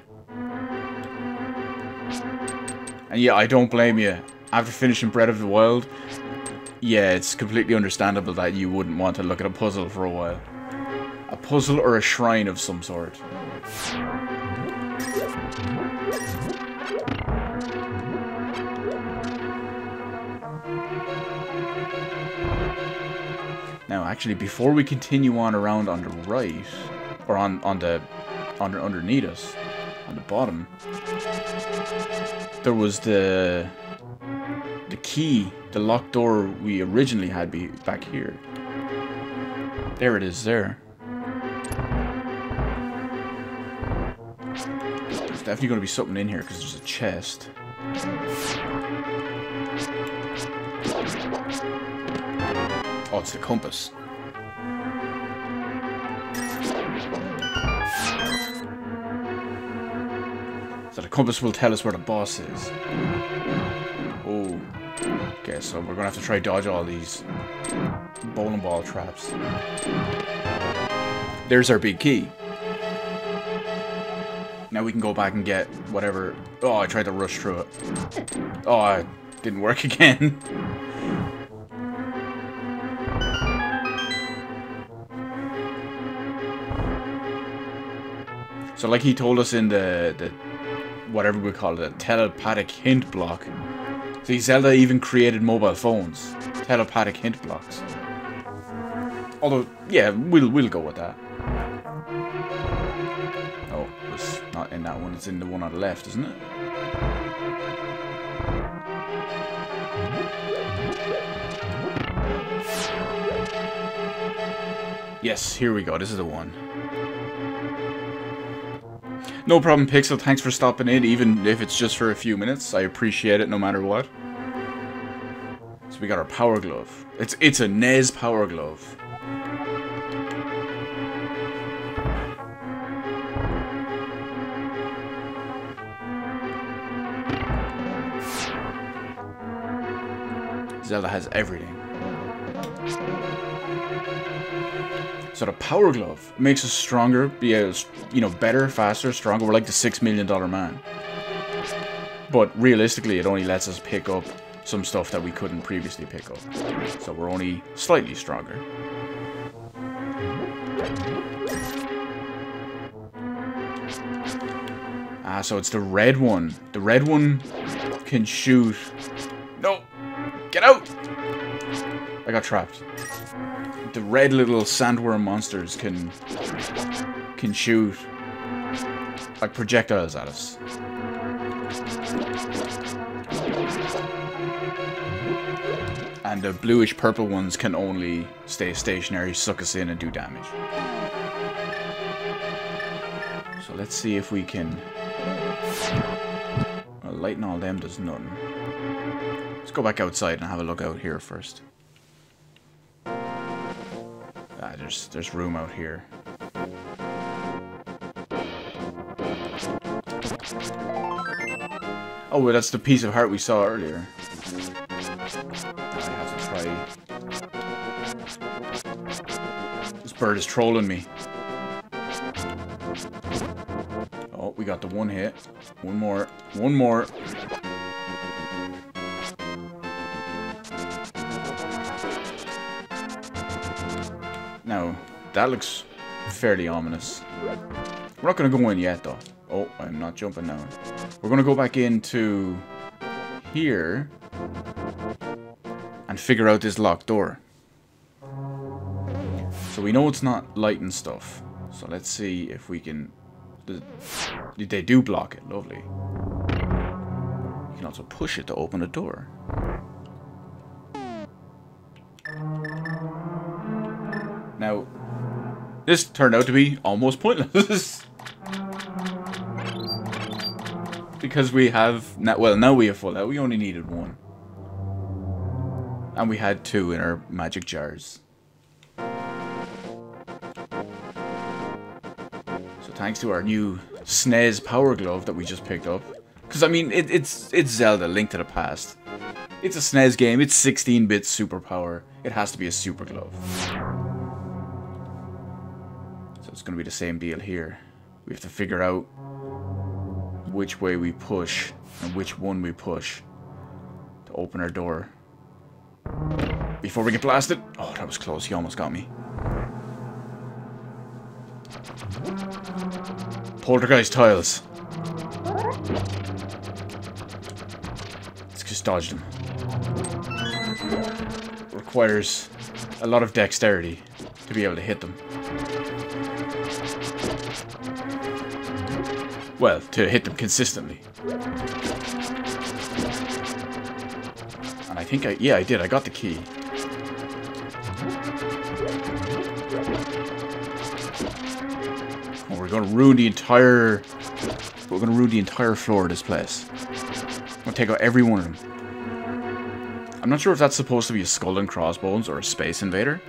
And yeah, I don't blame you. After finishing Breath of the Wild, yeah, it's completely understandable that you wouldn't want to look at a puzzle for a while. A puzzle or a shrine of some sort. Now, actually, before we continue on around on the right, or underneath us, on the bottom, there was the key, the locked door we originally had back here. There it is there. There's definitely going to be something in here because there's a chest. Oh, it's the compass. So the compass will tell us where the boss is. Oh. Okay, so we're gonna have to try dodge all these bowling ball traps. There's our big key. Now we can go back and get whatever... Oh, I tried to rush through it. Oh, it didn't work again. So like he told us in the whatever we call it, a telepathic hint block. See, Zelda even created mobile phones. Telepathic hint blocks. Although, yeah, we'll go with that. Oh, it's not in that one, it's in the one on the left, isn't it? Yes, here we go, this is the one. No problem, Pixel. Thanks for stopping in, even if it's just for a few minutes. I appreciate it no matter what. So we got our power glove. It's a SNES power glove. Zelda has everything. So the power glove makes us stronger, you know, better, faster, stronger. We're like the $6 million man. But realistically, it only lets us pick up some stuff that we couldn't previously pick up. So we're only slightly stronger. Ah, so it's the red one. The red one can shoot... No! Get out! I got trapped. The red little sandworm monsters can shoot like projectiles at us. And the bluish purple ones can only stay stationary, suck us in and do damage. So let's see if we can... Well, lighting all them does nothing. Let's go back outside and have a look out here first. there's room out here. Oh, well, that's the piece of heart we saw earlier. I have to try. This bird is trolling me. Oh, we got the one hit. One more. One more. Now, that looks fairly ominous. We're not going to go in yet, though. Oh, I'm not jumping now. We're going to go back into here and figure out this locked door. So we know it's not lighting stuff. So let's see if we can... They do block it. Lovely. You can also push it to open a door. Now, this turned out to be almost pointless. Because we have... now we have full out. We only needed one. And we had two in our magic jars. So thanks to our new SNES Power Glove that we just picked up. Because, I mean, it's Zelda, Link to the Past. It's a SNES game. It's 16-bit superpower. It has to be a super glove. So it's going to be the same deal here. We have to figure out which way we push and which one we push to open our door before we get blasted. Oh, that was close. He almost got me. Poltergeist tiles. Let's just dodge them. Requires a lot of dexterity to be able to hit them. Well, to hit them consistently. And I think yeah, I did. I got the key. Oh, we're going to ruin the entire... We're going to ruin the entire floor of this place. I'm going to take out every one of them. I'm not sure if that's supposed to be a skull and crossbones or a space invader.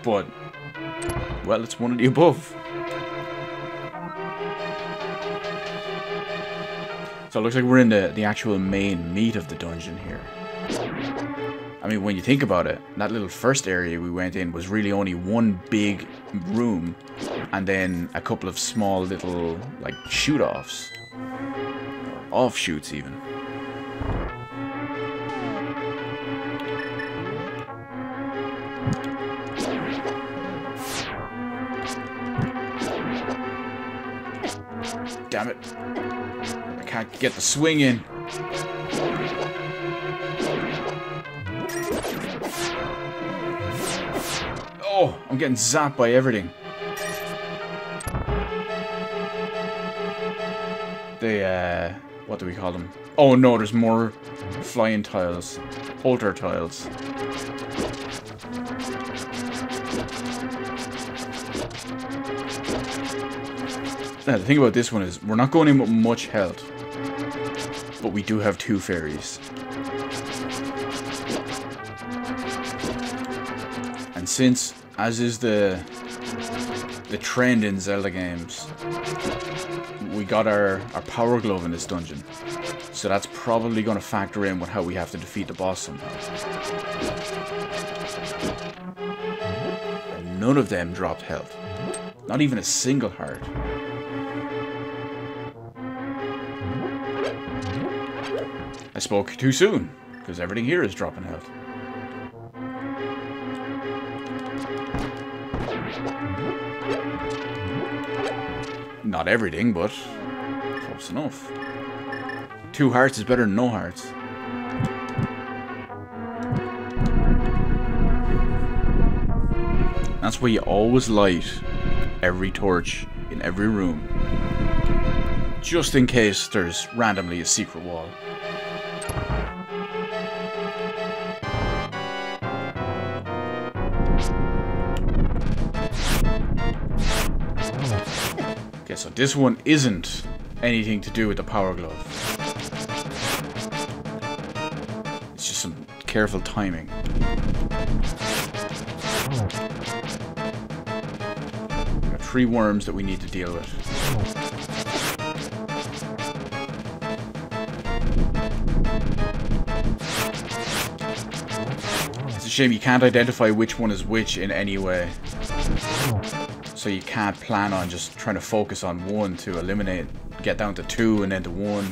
But, well, it's one of the above. So it looks like we're in the actual main meat of the dungeon here. I mean, when you think about it, that little first area we went in was really only one big room and then a couple of small little, like, shoot-offs. Offshoots, even. Damn it. I can't get the swing in. Oh, I'm getting zapped by everything. What do we call them? Oh no, there's more flying tiles. Polter tiles. Now, the thing about this one is, we're not going in with much health. But we do have two fairies. And since, as is the trend in Zelda games, we got our power glove in this dungeon. So that's probably going to factor in with how we have to defeat the boss somehow. And none of them dropped health. Not even a single heart. I spoke too soon, because everything here is dropping health. Not everything, but close enough. 2 hearts is better than no hearts. That's why you always light every torch in every room. Just in case there's randomly a secret wall. Okay, so this one isn't anything to do with the power glove. It's just some careful timing. 3 worms that we need to deal with. It's a shame you can't identify which one is which in any way. So you can't plan on just trying to focus on one to eliminate, get down to 2 and then to 1.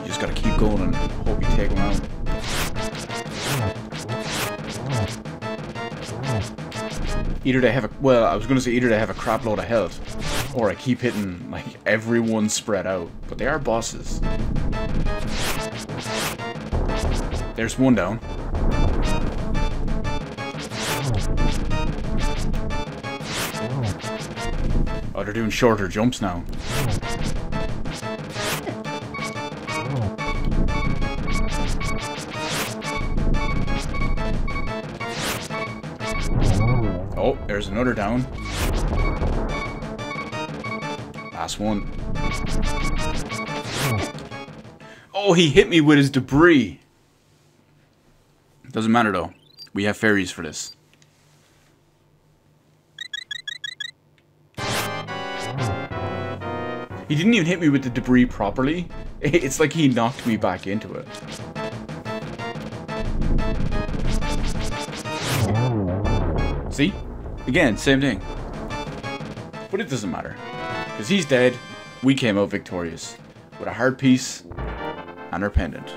You just gotta keep going and hope you take them out. Either they have a, well, I was gonna say either they have a crap load of health, or I keep hitting like everyone spread out. But they are bosses. There's one down. Oh, they're doing shorter jumps now. Oh, there's another down. Last one. Oh, he hit me with his debris. Doesn't matter though. We have fairies for this. He didn't even hit me with the debris properly. It's like he knocked me back into it. See? Again, same thing. But it doesn't matter. Because he's dead, we came out victorious. With a heart piece and our pendant.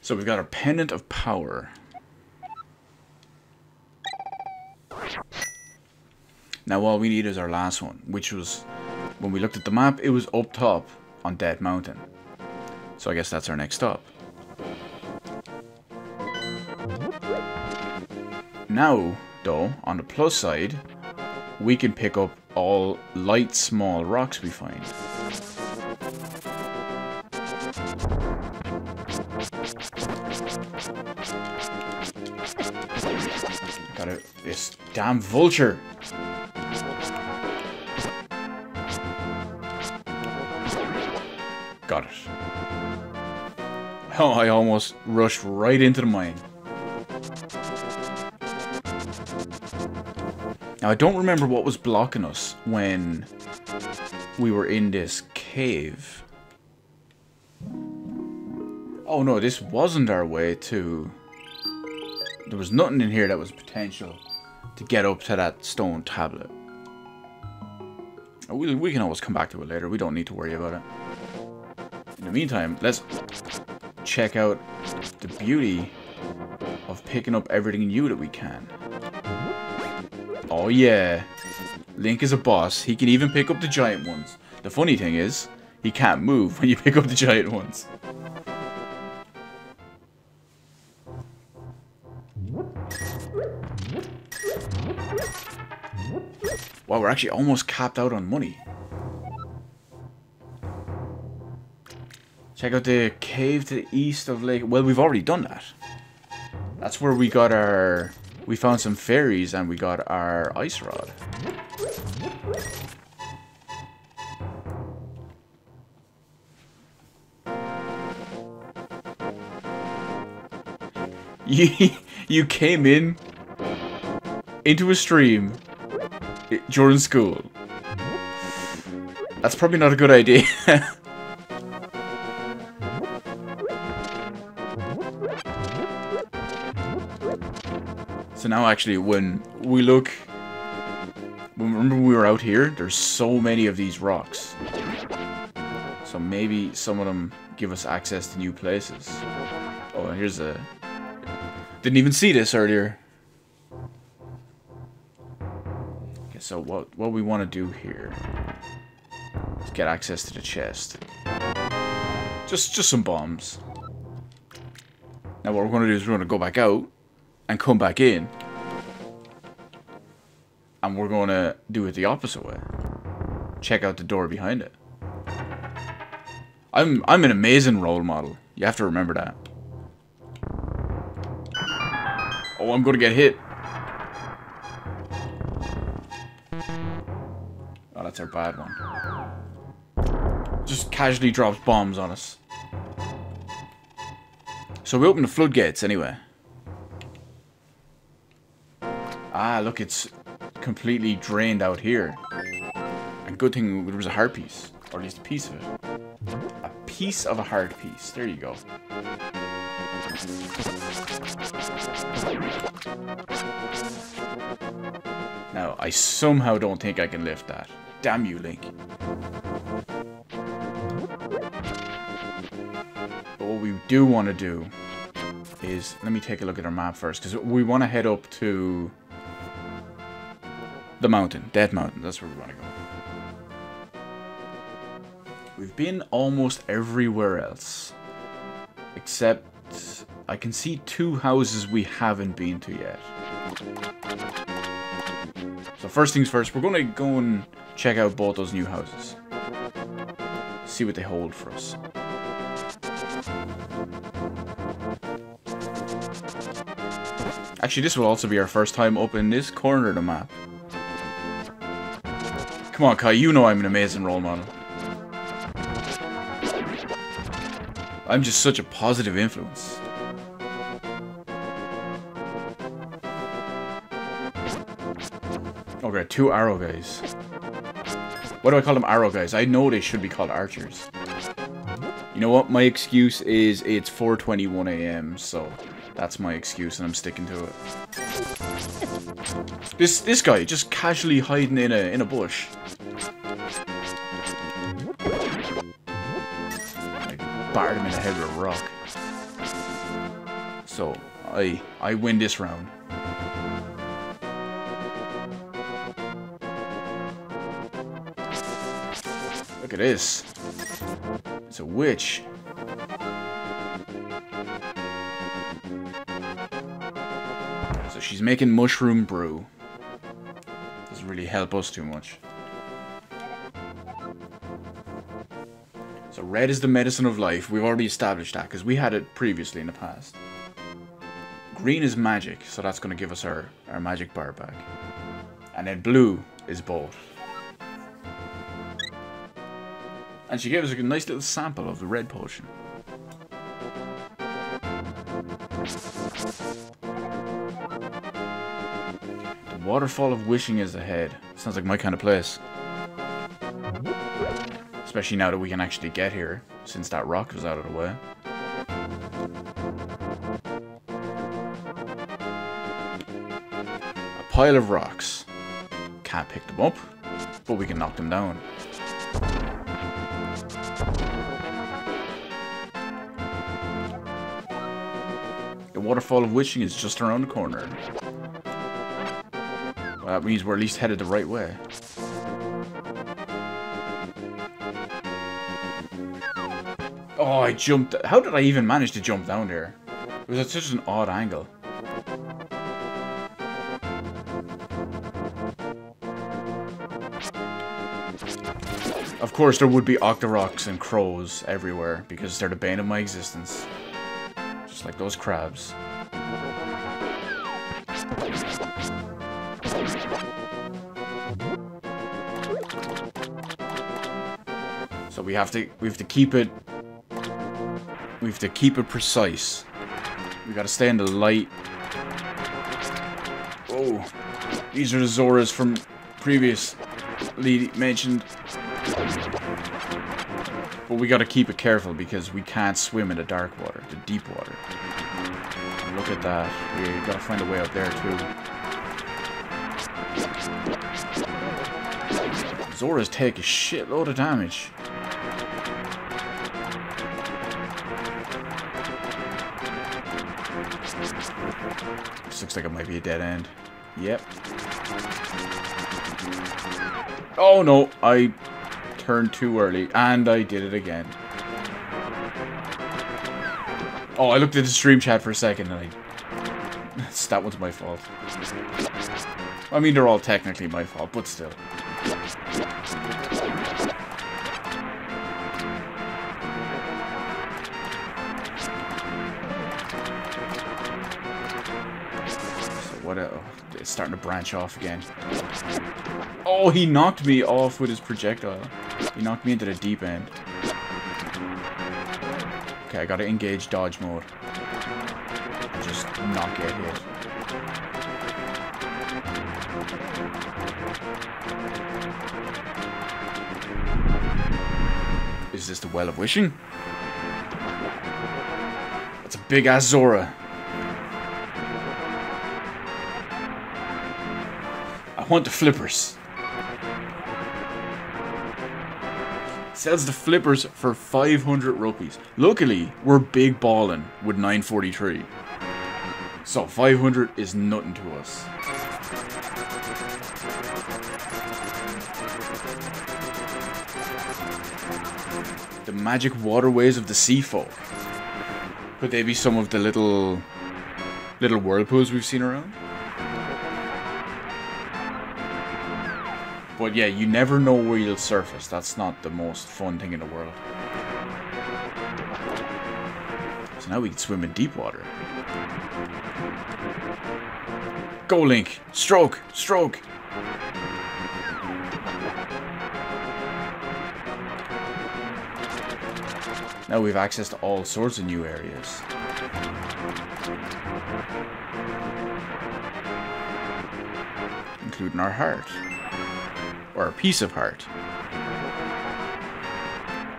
So we've got our pendant of power. Now all we need is our last one, which was, when we looked at the map, it was up top on Dead Mountain. So I guess that's our next stop. Now, though, on the plus side, we can pick up all light small rocks we find. Got it. This damn vulture. Got it. Oh, I almost rushed right into the mine. Now, I don't remember what was blocking us when we were in this cave. Oh no, this wasn't our way to... There was nothing in here that was potential to get up to that stone tablet. We can always come back to it later. We don't need to worry about it. In the meantime, let's check out the beauty of picking up everything new that we can. Oh yeah, Link is a boss. He can even pick up the giant ones. The funny thing is, he can't move when you pick up the giant ones. Wow, we're actually almost capped out on money. Check out the cave to the east of Lake... Well, we've already done that. That's where we got our... We found some fairies and we got our ice rod. You came into a stream during school. That's probably not a good idea. So now actually when we look, remember when we were out here, there's so many of these rocks. So maybe some of them give us access to new places. Oh, here's a... Didn't even see this earlier. Okay, so what we want to do here is get access to the chest. Just some bombs. Now what we're going to do is we're going to go back out and come back in. And we're going to do it the opposite way. Check out the door behind it. I'm an amazing role model. You have to remember that. Oh, I'm going to get hit. Oh, that's our bad one. Just casually drops bombs on us. So we open the floodgates anyway. Ah, look, it's completely drained out here. And good thing there was a heart piece. Or at least a piece of it. A piece of a heart piece. There you go. Now, I somehow don't think I can lift that. Damn you, Link. But what we do want to do is... Let me take a look at our map first. Because we want to head up to... the mountain. Death Mountain. That's where we want to go. We've been almost everywhere else. Except... I can see 2 houses we haven't been to yet. So first things first, we're going to go and check out both those new houses. See what they hold for us. Actually, this will also be our first time up in this corner of the map. Come on, Kai, you know I'm an amazing role model. I'm just such a positive influence. Okay, 2 arrow guys. Why do I call them arrow guys? I know they should be called archers. You know what? My excuse is it's 4:21 AM, so that's my excuse and I'm sticking to it. This guy just casually hiding in a bush. I barred him in the head with a rock. So I win this round. Look at this. It's a witch. So she's making mushroom brew. Doesn't really help us too much. So red is the medicine of life. We've already established that because we had it previously in the past. Green is magic, so that's going to give us our magic bar back. And then blue is both. And she gave us a nice little sample of the red potion. The waterfall of wishing is ahead. Sounds like my kind of place. Especially now that we can actually get here, since that rock was out of the way. A pile of rocks. Can't pick them up, but we can knock them down. The waterfall of wishing is just around the corner. Well, that means we're at least headed the right way. Oh, I jumped. How did I even manage to jump down there? It was at such an odd angle. Of course, there would be octoroks and crows everywhere because they're the bane of my existence. Just like those crabs. So we have to keep it. We have to keep it precise. We gotta stay in the light. Oh, these are the Zoras from previously mentioned. But we gotta keep it careful because we can't swim in the dark water, the deep water. And look at that. We gotta find a way up there too. Zoras take a shitload of damage. This looks like it might be a dead end. Yep. Oh no, I turned too early, and I did it again. Oh, I looked at the stream chat for a second, and that one's my fault. I mean, they're all technically my fault, but still. It's starting to branch off again. Oh, he knocked me off with his projectile. He knocked me into the deep end. Okay, I gotta engage dodge mode. And just not get hit. Is this the Well of Wishing? That's a big ass Zora. I want the flippers. Sells the flippers for 500 rupees. Luckily, we're big ballin' with 943. So 500 is nothing to us. The magic waterways of the sea folk. Could they be some of the little whirlpools we've seen around? But yeah, you never know where you'll surface. That's not the most fun thing in the world. So now we can swim in deep water. Go, Link! Stroke! Stroke! Now we have access to all sorts of new areas. Including our heart. Or a piece of heart.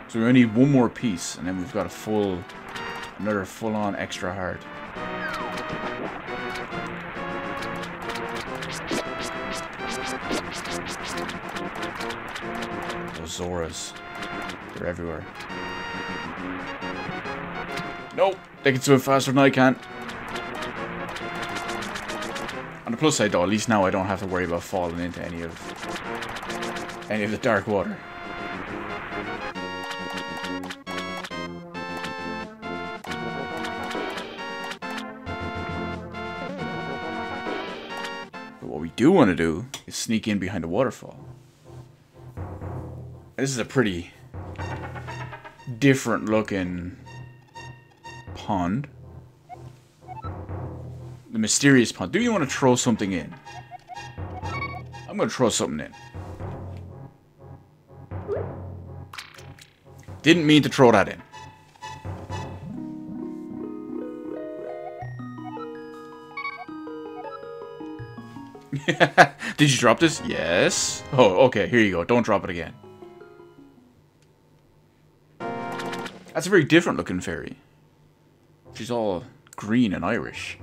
So we only need one more piece, and then we've got another full-on extra heart. Those Zoras. They're everywhere. Nope, they can swim faster than I can. On the plus side though, at least now I don't have to worry about falling into any of the dark water. But what we do want to do is sneak in behind the waterfall. This is a pretty different looking pond. The mysterious pond. Do you want to throw something in? I'm going to throw something in. Didn't mean to throw that in. Did you drop this? Yes. Oh, okay. Here you go. Don't drop it again. That's a very different looking fairy. She's all green and Irish.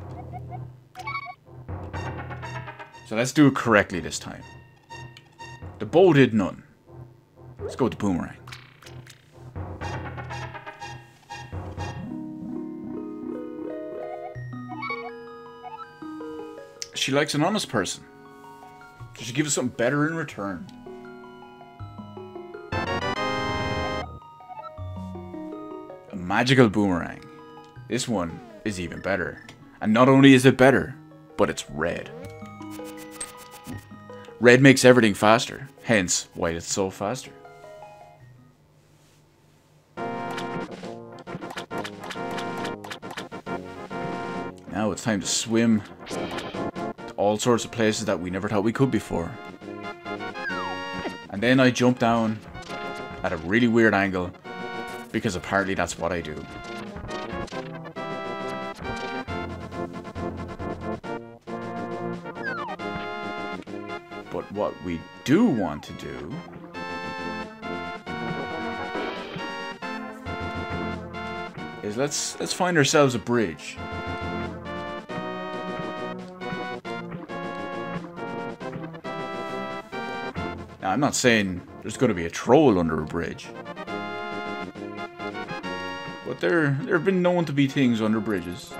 So let's do it correctly this time. The bow did none. Let's go with the boomerang. She likes an honest person. She should give us something better in return. A magical boomerang. This one is even better. And not only is it better, but it's red. Red makes everything faster. Hence, why it's so faster. Now it's time to swim to all sorts of places that we never thought we could before. And then I jump down at a really weird angle, because apparently that's what I do. But what we do want to do is let's find ourselves a bridge. Now, I'm not saying there's going to be a troll under a bridge, but there have been known to be things under bridges.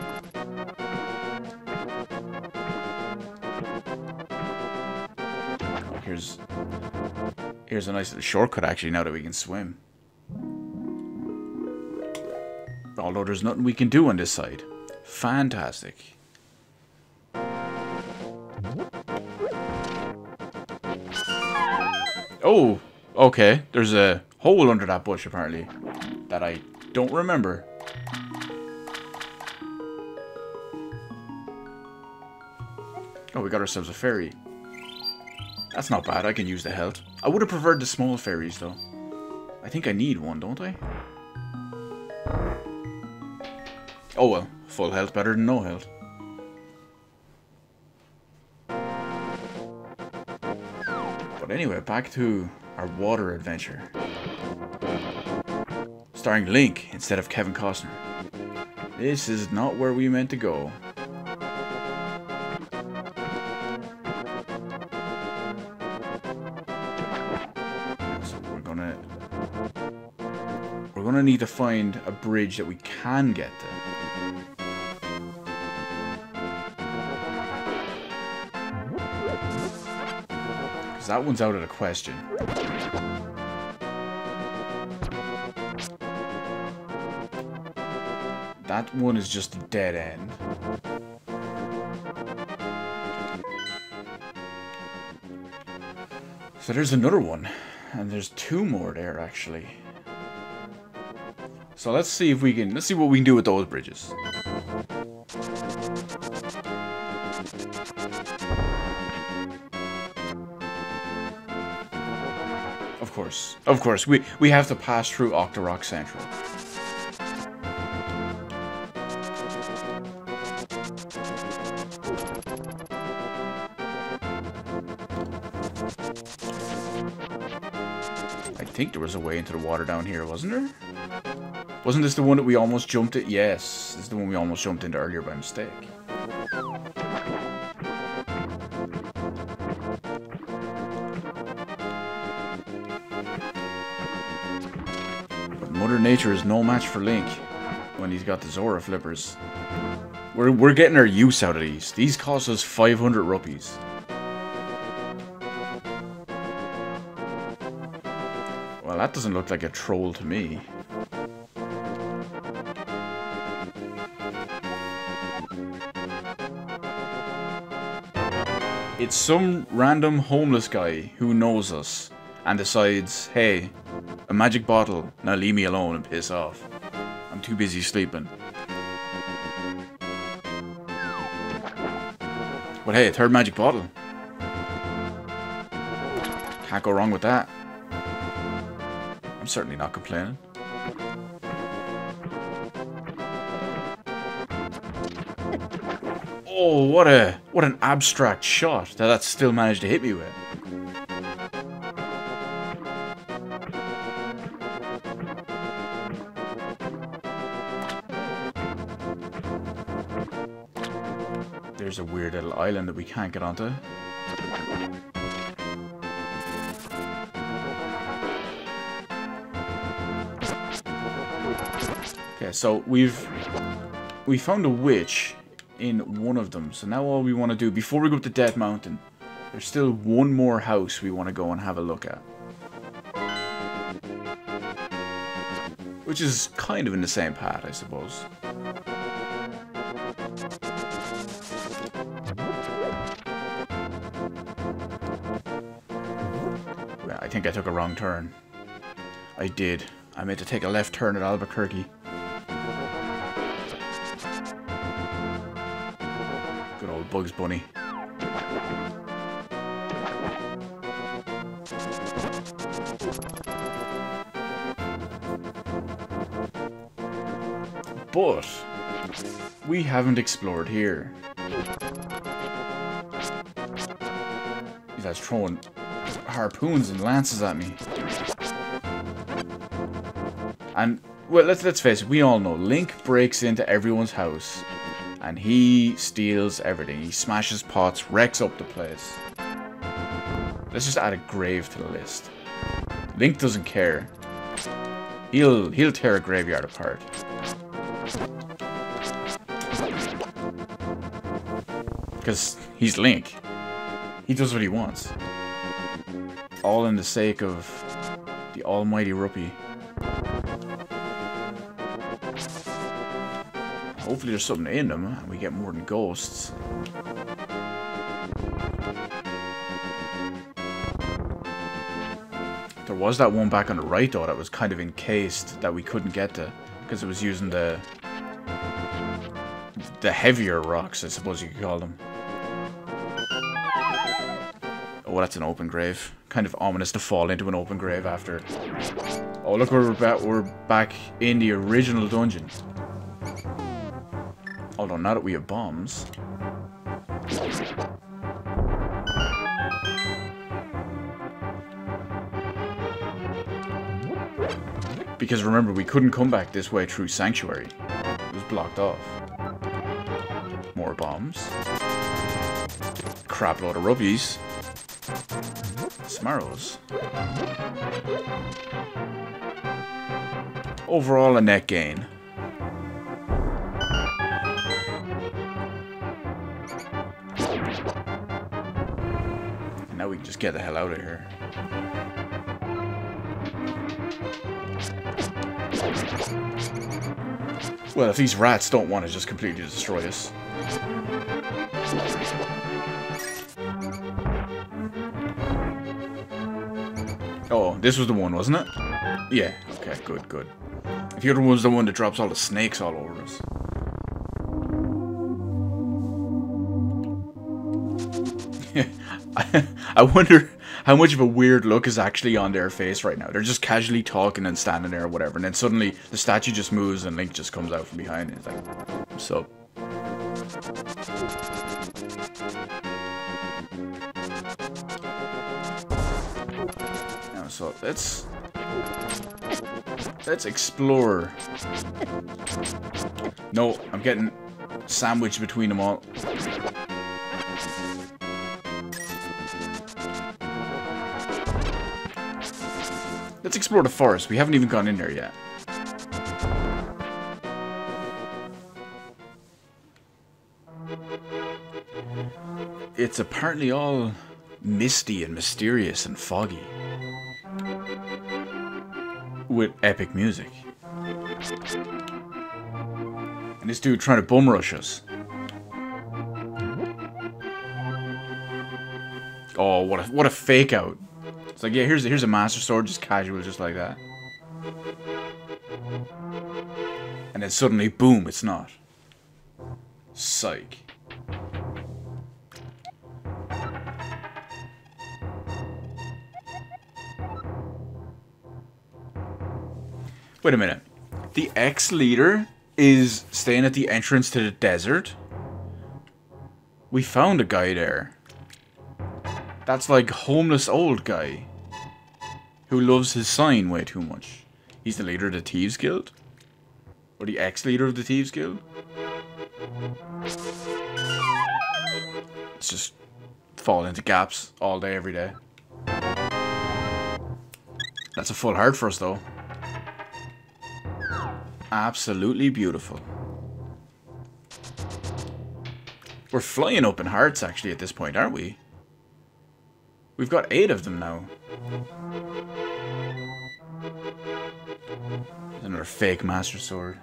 Here's a nice little shortcut, actually, now that we can swim. Although there's nothing we can do on this side. Fantastic. Oh, okay. There's a hole under that bush, apparently, that I don't remember. Oh, we got ourselves a fairy. That's not bad. I can use the health. I would have preferred the small fairies, though. I think I need one, don't I? Oh well. Full health better than no health. But anyway, back to our water adventure. Starring Link instead of Kevin Costner. This is not where we meant to go. So we're gonna need to find a bridge that we can get to. Because that one's out of the question. That one is just a dead end. So there's another one. And there's two more there, actually. So let's see if we can... Let's see what we can do with those bridges. Of course. We have to pass through Octorok Central. I think there was a way into the water down here, wasn't there? Wasn't this the one that we almost jumped at? Yes, this is the one we almost jumped into earlier by mistake. But Mother Nature is no match for Link when he's got the Zora flippers. We're getting our use out of these. These cost us 500 rupees. Well, that doesn't look like a troll to me. It's some random homeless guy who knows us and decides, hey, a magic bottle, now leave me alone and piss off. I'm too busy sleeping. But hey, a third magic bottle. Can't go wrong with that. I'm certainly not complaining. Oh, what an abstract shot that still managed to hit me with. There's a weird little island that we can't get onto. Okay, so we found a witch in one of them. So now all we want to do, before we go up to Death Mountain, there's still one more house we want to go and have a look at. Which is kind of in the same path, I suppose. Well, I think I took a wrong turn. I did. I meant to take a left turn at Albuquerque. Good old Bugs Bunny. But we haven't explored here. These guys throwing harpoons and lances at me. And well, let's face it, we all know Link breaks into everyone's house and he steals everything. He smashes pots, wrecks up the place. Let's just add a grave to the list. Link doesn't care. He'll tear a graveyard apart. Because he's Link. He does what he wants. All in the sake of the almighty rupee. Hopefully there's something in them and we get more than ghosts. There was that one back on the right though that was kind of encased that we couldn't get to because it was using the heavier rocks, I suppose you could call them. Oh, that's an open grave. Kind of ominous to fall into an open grave after. Oh, look, we're back in the original dungeon. Although, now that we have bombs... Because remember, we couldn't come back this way through Sanctuary. It was blocked off. More bombs. Crap load of rubbies. Smarrows. Overall, a net gain. And now we can just get the hell out of here. Well, if these rats don't want to just completely destroy us. Oh, this was the one, wasn't it? Yeah, okay, good, good. If the other one's the one that drops all the snakes all over us. I wonder how much of a weird look is actually on their face right now. They're just casually talking and standing there or whatever, and then suddenly the statue just moves and Link just comes out from behind and it's like, what's up? Now, so let's explore. No, I'm getting sandwiched between them all. Let's explore the forest. We haven't even gone in there yet. It's apparently all misty and mysterious and foggy. With epic music. And this dude trying to bum rush us. Oh, what a fake out. It's like, yeah, here's a Master Sword, just casual, just like that. And then suddenly, boom, it's not. Psych. Wait a minute. The ex-leader is staying at the entrance to the desert? We found a guy there. That's like homeless old guy who loves his sign way too much. He's the leader of the Thieves Guild? Or the ex-leader of the Thieves Guild? Let's just fall into gaps all day, every day. That's a full heart for us, though. Absolutely beautiful. We're flying up in hearts, actually, at this point, aren't we? We've got 8 of them now. There's another fake Master Sword.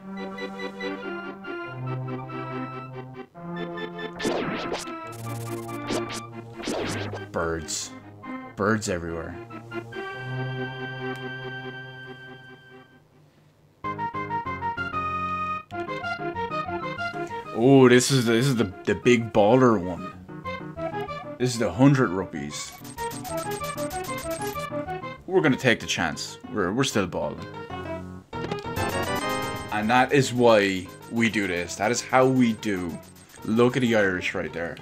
Birds. Birds everywhere. Oh, this is the big baller one. This is the 100 rupees. We're gonna take the chance. We're still balling. And that is why we do this. That is how we do. Look at the Irish right there.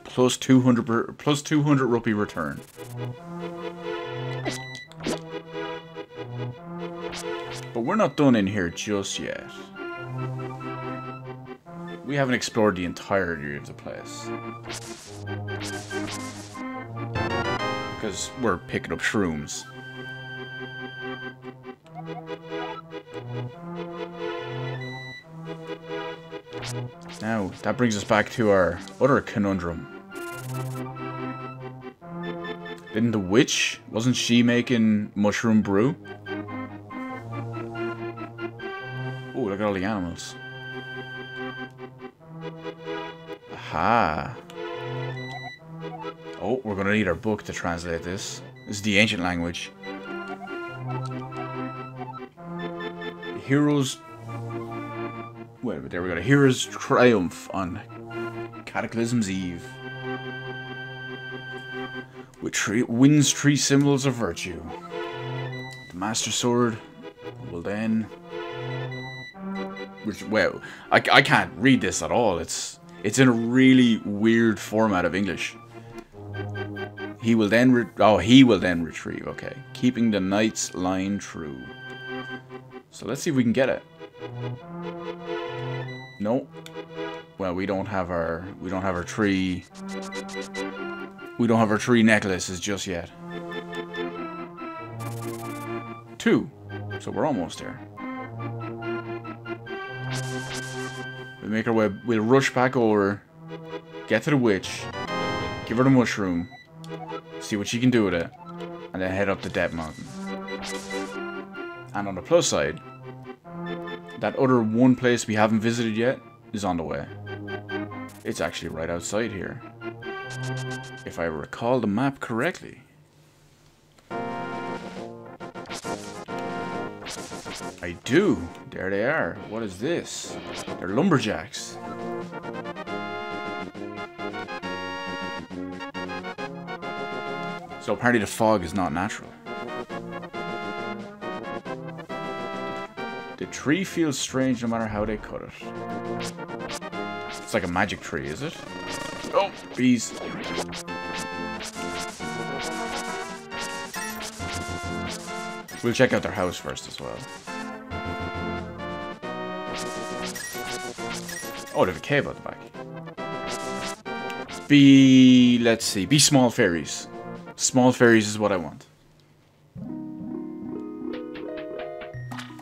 Plus 200 rupee return. But we're not done in here just yet. We haven't explored the entirety of the place. Because we're picking up shrooms. Now, that brings us back to our other conundrum. Didn't the witch, wasn't she making mushroom brew? Oh, look at all the animals. Aha. Oh, we're gonna need our book to translate this. This is the ancient language. The heroes... Wait a minute, there we go. The heroes triumph on Cataclysm's Eve. Which wins 3 symbols of virtue. The Master Sword will then... Well, I can't read this at all. It's in a really weird format of English. He will then retrieve. Okay, keeping the knight's line true. So let's see if we can get it. No. Well, we don't have our tree. We don't have our 3 necklaces just yet. 2. So we're almost there. We'll make our way. We'll rush back over. Get to the witch. Give her the mushroom. See what she can do with it. And then head up to Death Mountain. And on the plus side, that other one place we haven't visited yet is on the way. It's actually right outside here. If I recall the map correctly. I do. There they are. What is this? They're lumberjacks. So apparently the fog is not natural. The tree feels strange no matter how they cut it. It's like a magic tree, is it? Oh, bees. We'll check out their house first as well. Oh, they have a cave out the back. Let's see, be small fairies. Small fairies is what I want.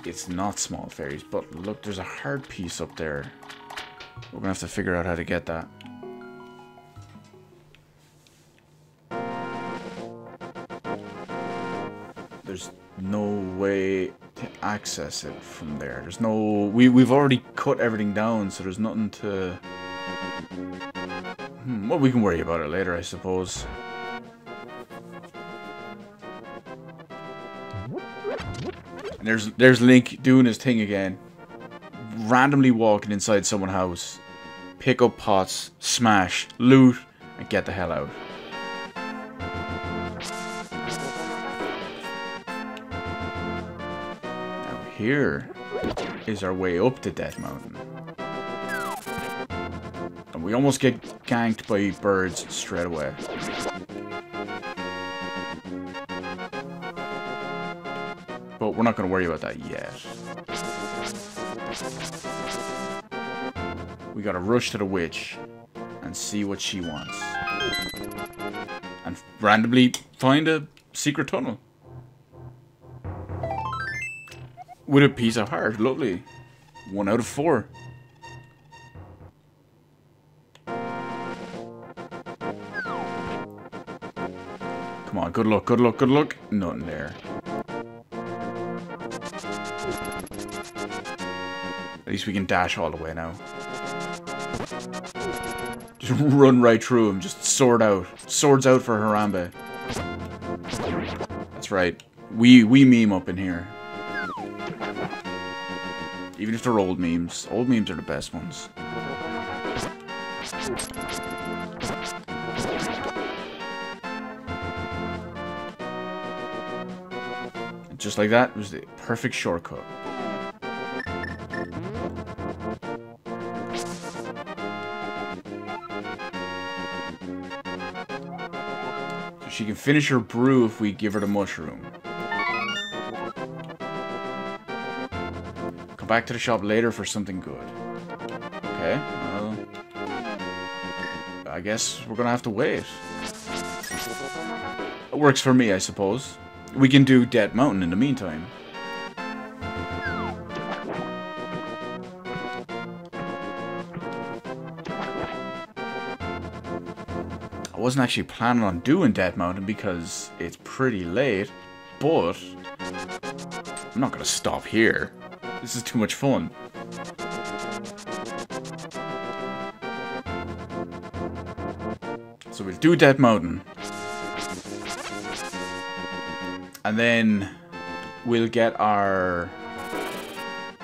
It's not small fairies, but look, there's a hard piece up there. We're gonna have to figure out how to get that. There's no way to access it from there. There's no... We've already cut everything down, so there's nothing to... Well, we can worry about it later, I suppose. And there's Link doing his thing again. Randomly walking inside someone's house. Pick up pots, smash, loot, and get the hell out. Now here is our way up to Death Mountain. And we almost get ganked by birds straight away. But we're not going to worry about that yet. We gotta rush to the witch and see what she wants. And randomly find a secret tunnel. With a piece of heart. Lovely. 1 out of 4. Come on, good luck, good luck, good luck. Nothing there. At least we can dash all the way now. Just run right through him. Just sword out. Swords out for Harambe. That's right. We meme up in here. Even if they're old memes. Old memes are the best ones. And just like that, it was the perfect shortcut. She can finish her brew if we give her the mushroom. Come back to the shop later for something good. Okay, well... I guess we're gonna have to wait. It works for me, I suppose. We can do Death Mountain in the meantime. I wasn't actually planning on doing Death Mountain because it's pretty late, but I'm not gonna stop here. This is too much fun. So we'll do Death Mountain. And then we'll get our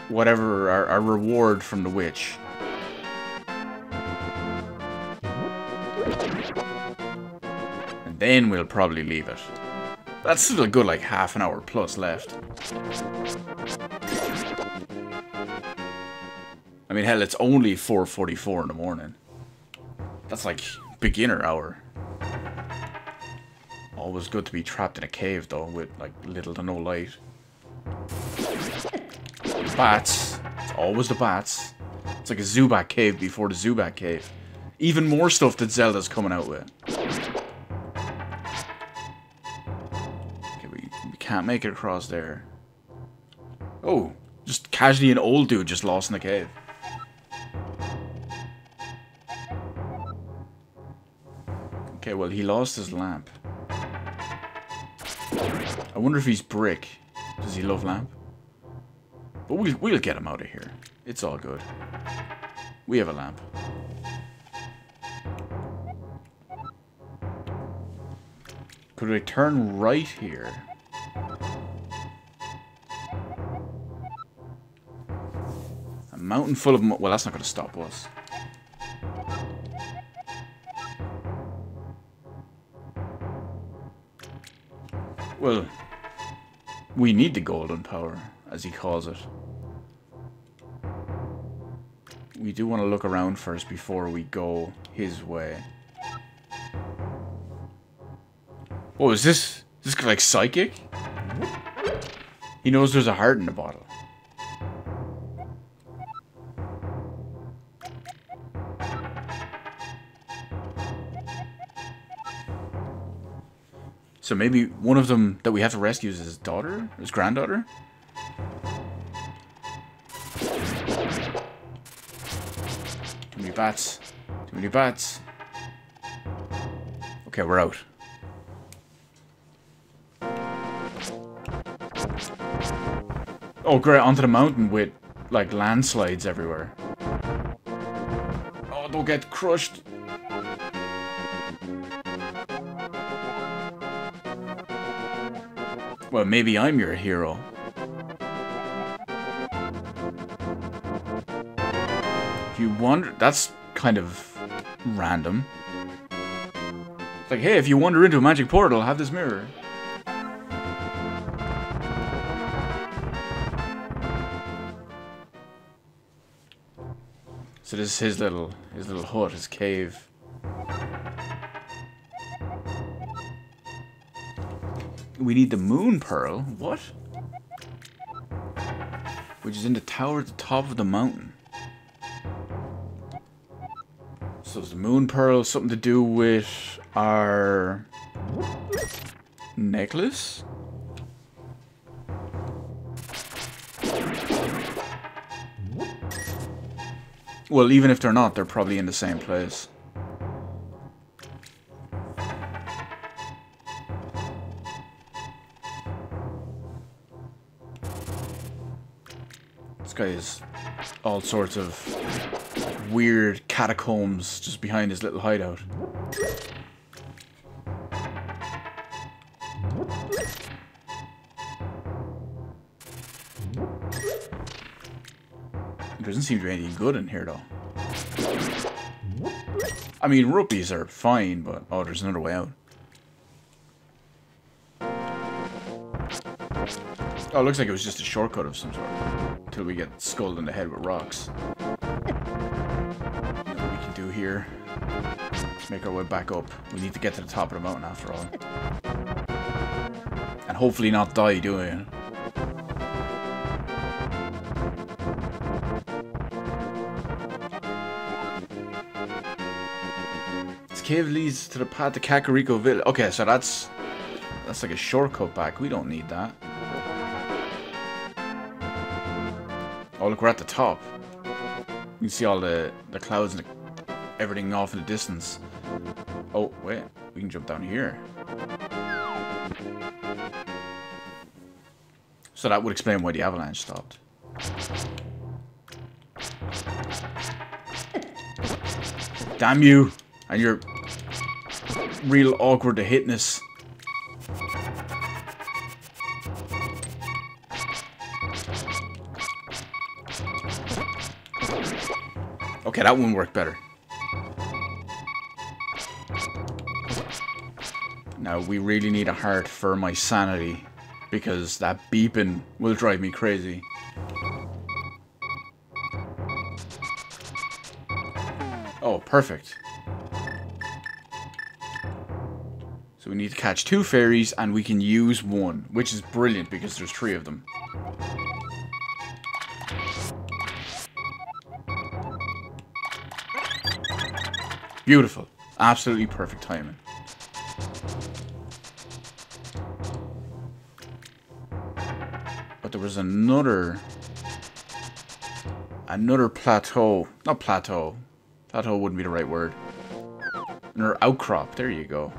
whatever, our reward from the witch. And then we'll probably leave it. That's still a good, like, half an hour plus left. I mean, hell, it's only 4:44 in the morning. That's like beginner hour. Always good to be trapped in a cave, though, with, like, little to no light. Bats. It's always the bats. It's like a Zubat cave before the Zubat cave. Even more stuff that Zelda's coming out with. Okay, we can't make it across there. Oh, just casually an old dude just lost in the cave. Okay, well, he lost his lamp. I wonder if he's brick. Does he love lamp? But we'll get him out of here. It's all good. We have a lamp. Could I turn right here? A mountain full of... Well, that's not going to stop us. Well, we need the golden power, as he calls it. We do want to look around first before we go his way. Oh, is this like psychic? He knows there's a heart in the bottle. So maybe one of them that we have to rescue is his daughter? His granddaughter? Too many bats. Too many bats. Okay, we're out. Oh, great, onto the mountain with, like, landslides everywhere. Oh, don't get crushed. Well, maybe I'm your hero. If you wander... That's kind of random. It's like, hey, if you wander into a magic portal, have this mirror. So this is his little hut, his cave. We need the moon pearl. What? Which is in the tower at the top of the mountain. So is the moon pearl something to do with our necklace? Well, even if they're not, they're probably in the same place. This guy is all sorts of weird catacombs just behind his little hideout. There doesn't seem to be anything good in here, though. I mean, rupees are fine, but... Oh, there's another way out. Oh, it looks like it was just a shortcut of some sort. Until we get skulled in the head with rocks. What we can do here. Make our way back up. We need to get to the top of the mountain after all. And hopefully not die doing it. This cave leads to the path to Kakariko Village. Okay, so that's like a shortcut back. We don't need that. Oh, look, we're at the top. You can see all the clouds and everything off in the distance. Oh, wait. We can jump down here. So that would explain why the avalanche stopped. Damn you! And you're real awkward to hitness. Okay, that one worked better. Now, we really need a heart for my sanity, because that beeping will drive me crazy. Oh, perfect. So we need to catch 2 fairies, and we can use 1, which is brilliant because there's 3 of them. Beautiful. Absolutely perfect timing. But there was another plateau. Not plateau. Plateau wouldn't be the right word. Another outcrop. There you go.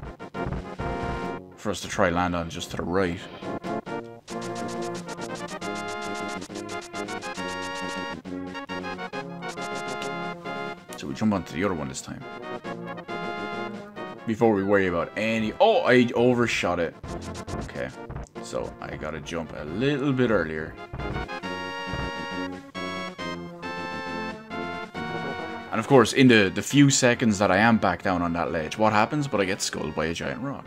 For us to try land on just to the right. So we jump onto the other one this time. Before we worry about any... Oh, I overshot it. Okay. So I gotta jump a little bit earlier. And of course, in the few seconds that I am back down on that ledge, what happens? But I get sculled by a giant rock.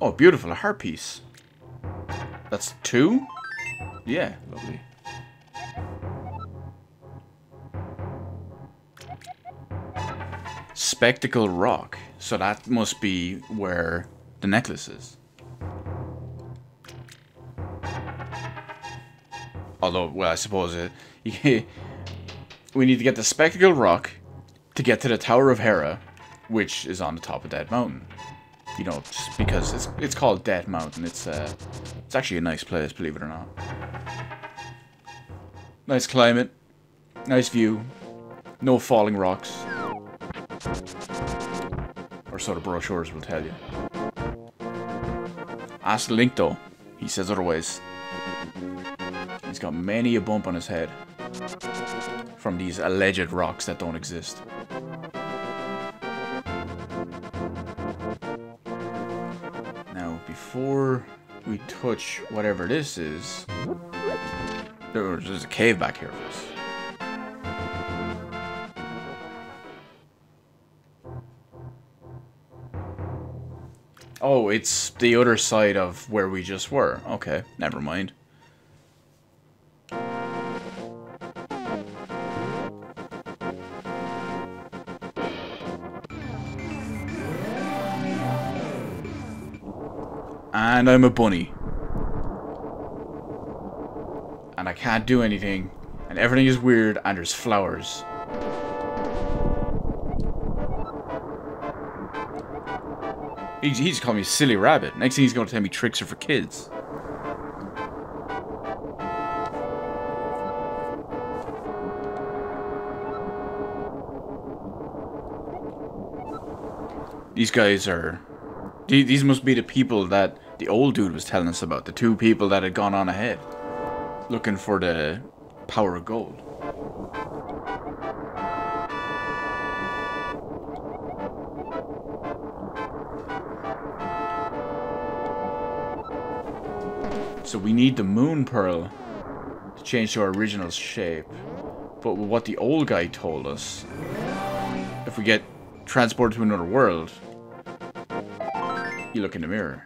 Oh, beautiful, a heart piece. That's 2? Yeah, lovely. Spectacle rock. So that must be where the necklace is. Although, well, I suppose we need to get the spectacle rock to get to the Tower of Hera, which is on the top of Dead Mountain. You know, just because it's called Dead Mountain. It's actually a nice place, believe it or not. Nice climate, nice view, no falling rocks, or so the brochures will tell you. Ask Link though, he says otherwise. He's got many a bump on his head from these alleged rocks that don't exist. Before we touch whatever this is, there's a cave back here for us. Oh, it's the other side of where we just were. Okay, never mind. And I'm a bunny. And I can't do anything. And everything is weird, and there's flowers. He's called me silly rabbit. Next thing he's going to tell me tricks are for kids. These guys are... These must be the people that the old dude was telling us about. The 2 people that had gone on ahead. Looking for the power of gold. So we need the moon pearl to change to our original shape. But with what the old guy told us, if we get transported to another world, you look in the mirror.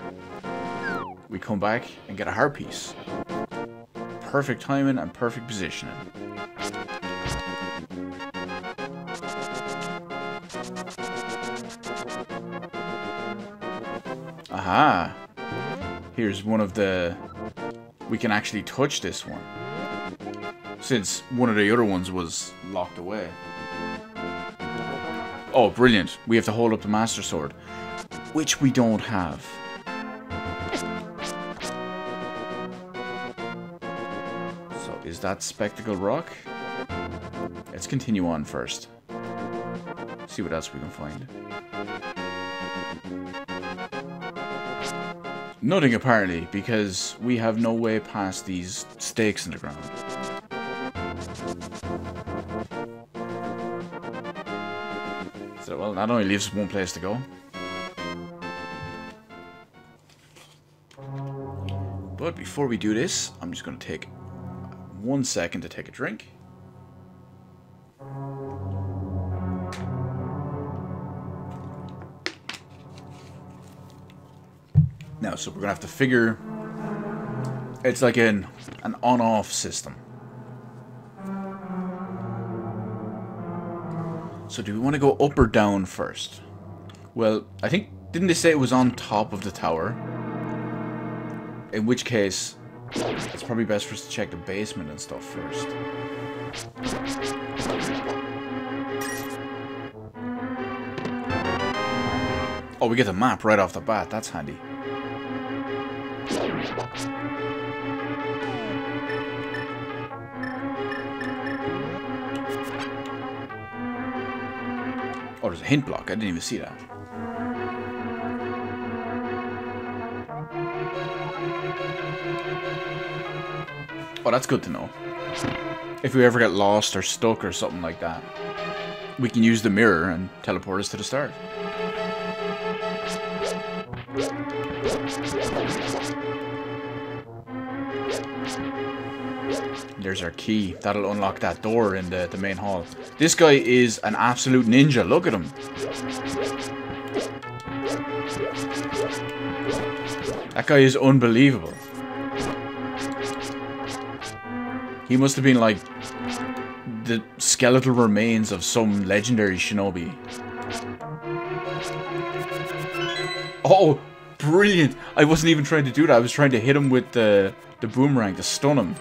We come back and get a heart piece. Perfect timing and perfect positioning. Aha! Here's one of the... We can actually touch this one, since one of the other ones was locked away. Oh, brilliant. We have to hold up the Master Sword, which we don't have. So, is that Spectacle Rock? Let's continue on first. See what else we can find. Nothing, apparently, because we have no way past these stakes in the ground. So, well, that only leaves one place to go. But before we do this, I'm just going to take 1 second to take a drink. Now, so we're going to have to figure... It's like an on-off system. So do we want to go up or down first? Well, I think... Didn't they say it was on top of the tower? In which case, it's probably best for us to check the basement and stuff first. Oh, we get the map right off the bat. That's handy. Oh, there's a hint block. I didn't even see that. Oh, that's good to know. If we ever get lost or stuck or something like that, we can use the mirror and teleport us to the start. There's our key. That'll unlock that door in the main hall. This guy is an absolute ninja. Look at him. That guy is unbelievable. He must have been like the skeletal remains of some legendary shinobi. Oh, brilliant! I wasn't even trying to do that. I was trying to hit him with the boomerang to stun him.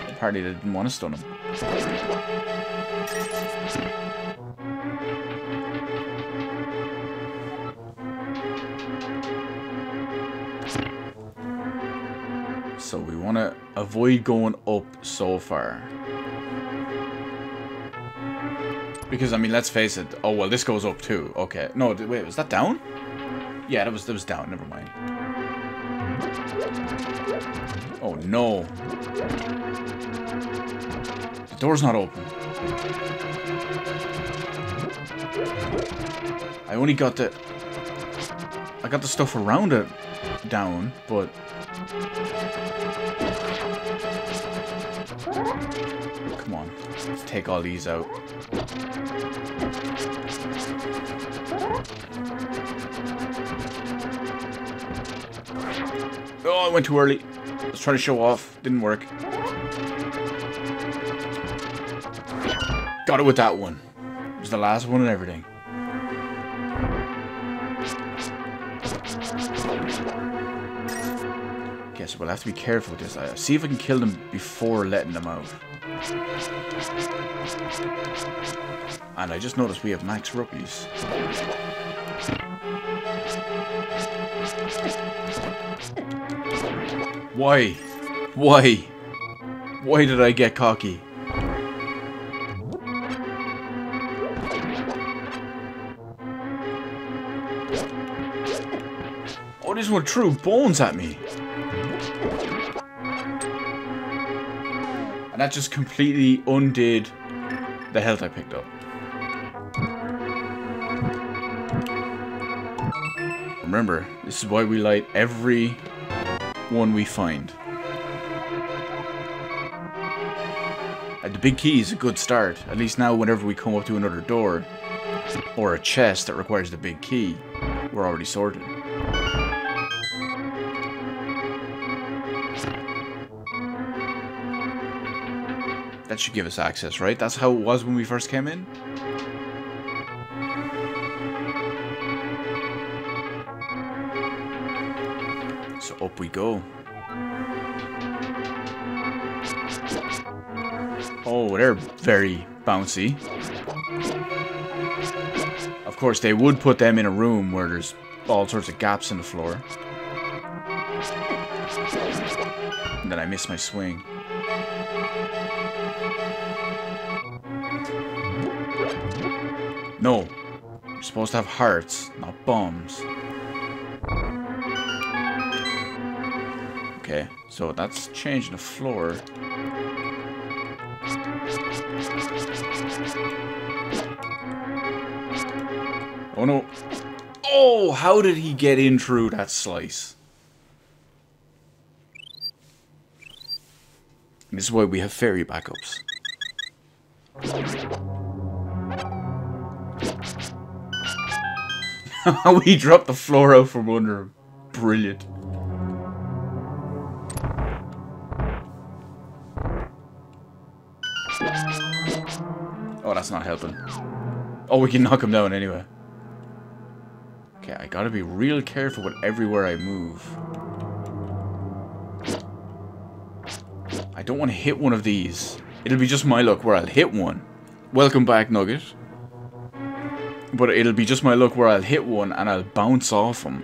Apparently they didn't want to stun him. So we want to avoid going up so far. Because, I mean, let's face it. Oh, well, this goes up too. Okay. No, wait, was that down? Yeah, that was down. Never mind. Oh, no. The door's not open. I only got the... I got the stuff around it down, but... Come on, let's take all these out. Oh, I went too early. I was trying to show off. Didn't work. Got it with that one. It was the last one and everything. Okay, so we'll have to be careful with this. See if I can kill them before letting them out. And I just noticed we have max rupees. Why? Why? Why did I get cocky? Oh, this one threw bones at me. And that just completely undid the health I picked up. Remember, this is why we light every one we find. And the big key is a good start. At least now whenever we come up to another door or a chest that requires the big key, we're already sorted. That should give us access, right? That's how it was when we first came in? So up we go. Oh, they're very bouncy. Of course, they would put them in a room where there's all sorts of gaps in the floor. And then I missed my swing. No. You're supposed to have hearts, not bombs. Okay, so that's changing the floor. Oh no. Oh, how did he get in through that slice? This is why we have fairy backups. We dropped the floor out from under him. Brilliant. Oh, that's not helping. Oh, we can knock him down anyway. Okay, I gotta be real careful with everywhere I move. I don't want to hit one of these. It'll be just my luck where I'll hit one. Welcome back, Nugget. But it'll be just my luck where I'll hit one and I'll bounce off him.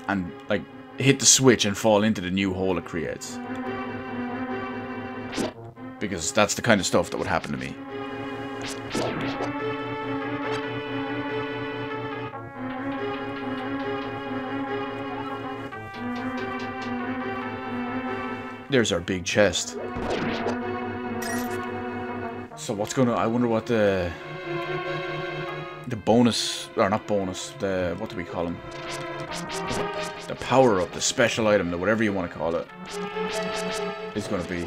And, like, hit the switch and fall into the new hole it creates. Because that's the kind of stuff that would happen to me. There's our big chest. So what's gonna... I wonder what the bonus... Or not bonus. The... What do we call them? The power-up, the special item, the whatever you want to call it, is gonna be.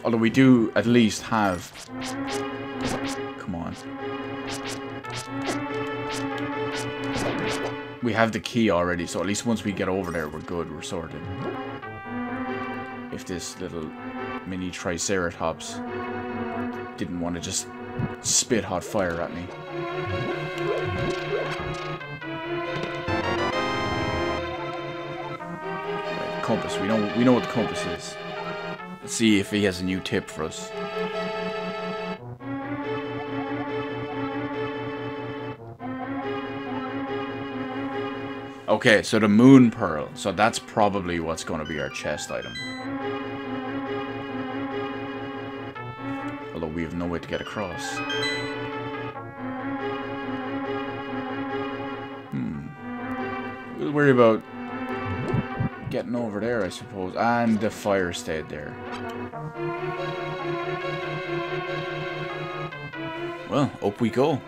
Although we do at least have... Come on. We have the key already, so at least once we get over there, we're good, we're sorted. If this little mini Triceratops didn't want to just spit hot fire at me. Right, compass, we know what the compass is. Let's see if he has a new tip for us. Okay, so the moon pearl. So that's probably what's going to be our chest item. Although we have no way to get across. We'll worry about getting over there, I suppose. And the fire stayed there. Well, up we go.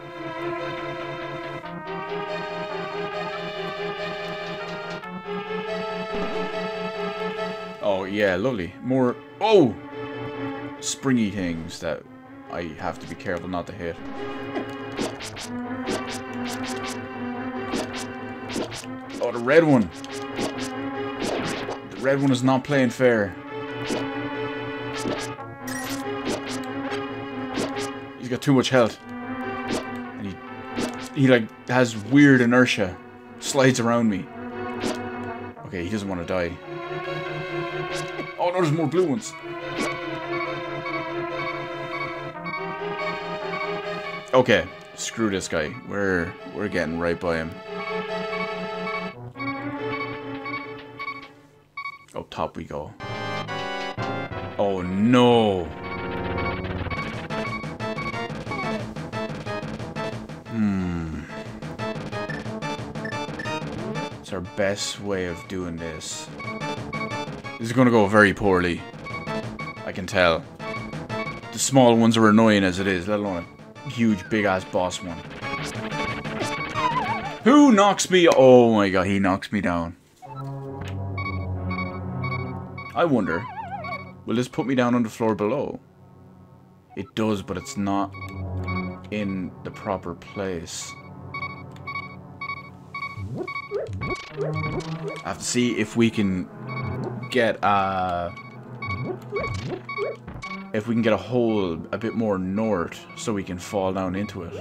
Oh, yeah, lovely. More... Oh! Springy things that I have to be careful not to hit. Oh, the red one. The red one is not playing fair. He's got too much health. And he like, has weird inertia. Slides around me. Okay, he doesn't want to die. Oh no, there's more blue ones. Okay, screw this guy. We're getting right by him. Up top we go. Oh no. It's our best way of doing this. This is going to go very poorly. I can tell. The small ones are annoying as it is, let alone a huge big-ass boss one. Who knocks me? Oh my god, he knocks me down. I wonder, will this put me down on the floor below? It does, but it's not in the proper place. I have to see if we can get a hole a bit more north so we can fall down into it.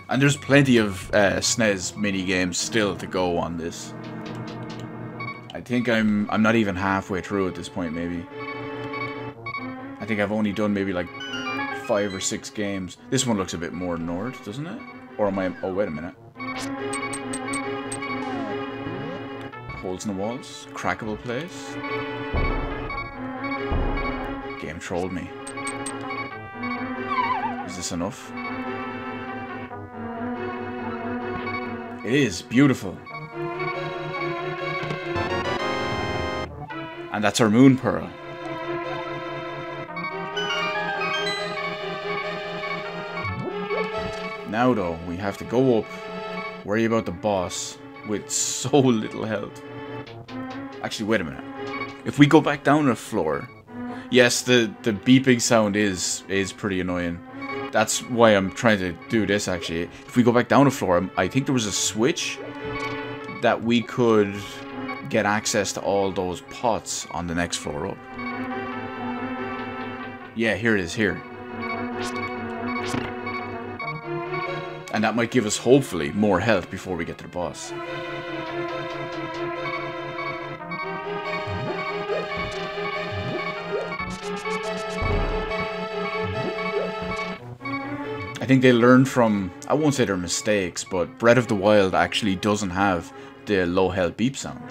And there's plenty of SNES mini games still to go on this. I think I'm not even halfway through at this point, maybe. I think I've only done maybe like 5 or 6 games. This one looks a bit more north, doesn't it? Or am I... Oh, wait a minute. Holes in the walls. Crackable place. Game trolled me. Is this enough? It is. Beautiful. And that's our moon pearl. Now though, we have to go up, worry about the boss with so little health. Actually, wait a minute. If we go back down the floor, yes, the beeping sound is pretty annoying. That's why I'm trying to do this, actually. If we go back down the floor, I think there was a switch that we could get access to all those pots on the next floor up. Yeah, here it is, here. And that might give us, hopefully, more health before we get to the boss. I think they learned from, I won't say their mistakes, but Breath of the Wild actually doesn't have the low health beep sound.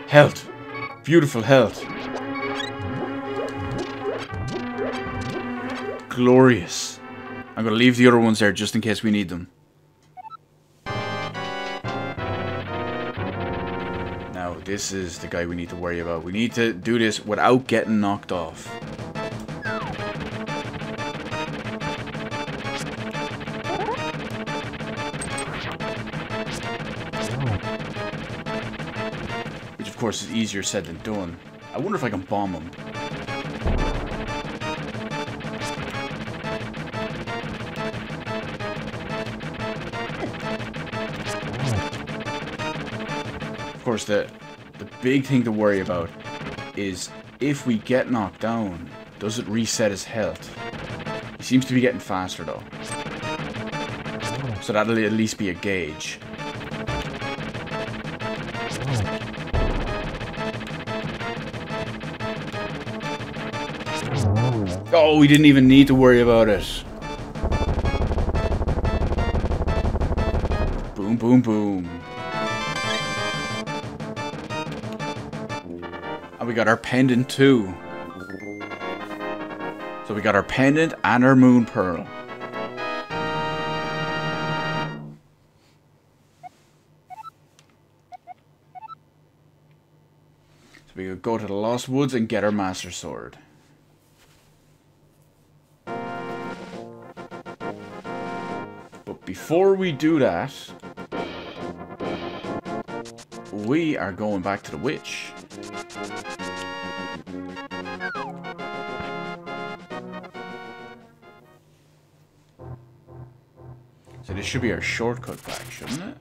Health. Beautiful health. Glorious. I'm gonna leave the other ones there just in case we need them. Now, this is the guy we need to worry about. We need to do this without getting knocked off. Which, of course, is easier said than done. I wonder if I can bomb him. Of course, the big thing to worry about is if we get knocked down, does it reset his health? He seems to be getting faster though. So that'll at least be a gauge. Oh, we didn't even need to worry about it. Boom, boom, boom. And we got our pendant too. So we got our pendant and our moon pearl. So we could go to the Lost Woods and get our Master Sword. But before we do that, we are going back to the witch. So this should be our shortcut back, shouldn't it?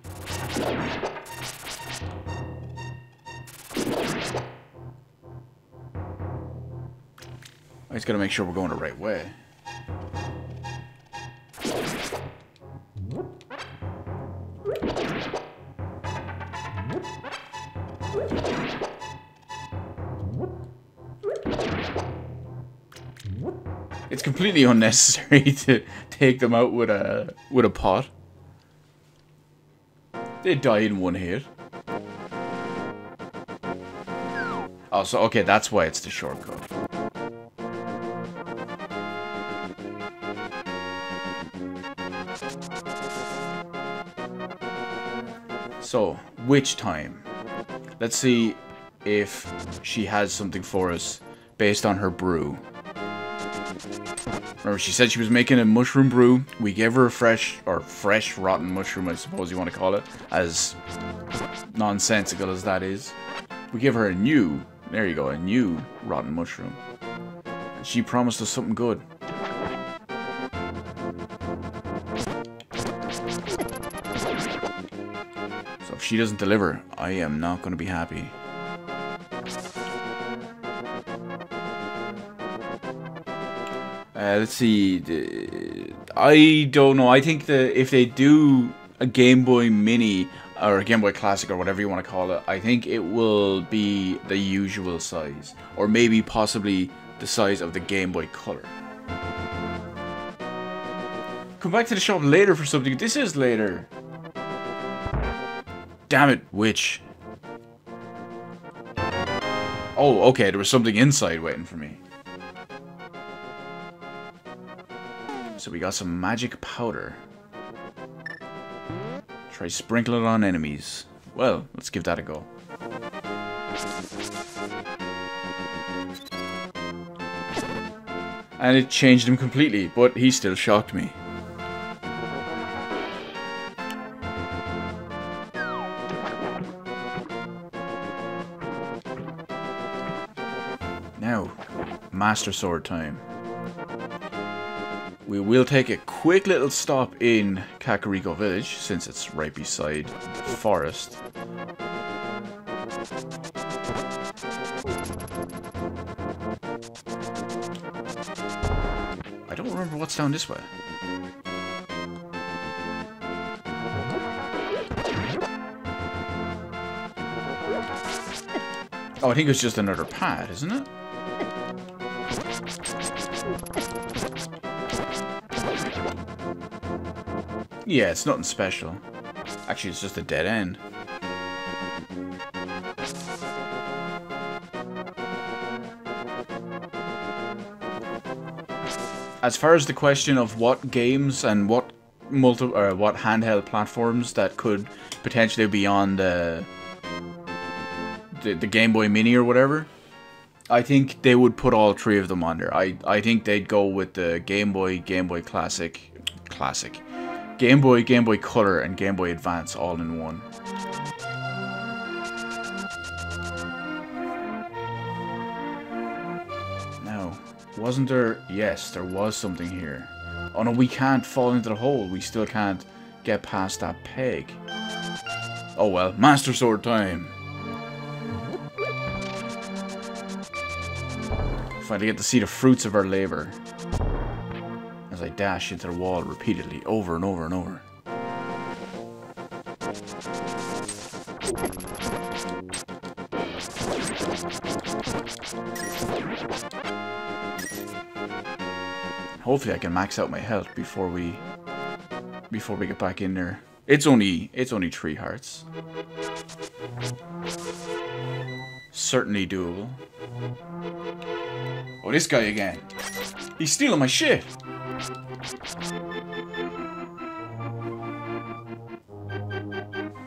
I just gotta make sure we're going the right way. It's completely unnecessary to take them out with a pot. They die in one hit. Oh, so okay, that's why it's the shortcut. So, witch time. Let's see if she has something for us based on her brew. Remember, she said she was making a mushroom brew. We gave her a fresh rotten mushroom, I suppose you want to call it, as nonsensical as that is. We gave her a new, there you go, a new rotten mushroom. And she promised us something good. So if she doesn't deliver, I am not going to be happy. Let's see. I don't know. I think that if they do a Game Boy Mini or a Game Boy Classic or whatever you want to call it, I think it will be the usual size, or maybe possibly the size of the Game Boy Color. Come back to the shop later for something. This is later. Damn it, witch. Oh, okay. There was something inside waiting for me. So we got some magic powder. Try sprinkling it on enemies. Well, let's give that a go. And it changed him completely, but he still shocked me. Now, Master Sword time. We will take a quick little stop in Kakariko Village, since it's right beside the forest. I don't remember what's down this way. Oh, I think it's just another pad, isn't it? Yeah, it's nothing special. Actually, it's just a dead end. As far as the question of what games and what what handheld platforms that could potentially be on the Game Boy Mini or whatever, I think they would put all three of them on there. I think they'd go with the Game Boy, Game Boy Classic, Game Boy, Game Boy Color, and Game Boy Advance all in one. Now, wasn't there... Yes, there was something here. Oh no, we can't fall into the hole. We still can't get past that peg. Oh well, Master Sword time. Finally get to see the fruits of our labor. As I dash into the wall repeatedly, over and over and over. Hopefully I can max out my health before we get back in there. It's only 3 hearts. Certainly doable. Oh, this guy again. He's stealing my shit.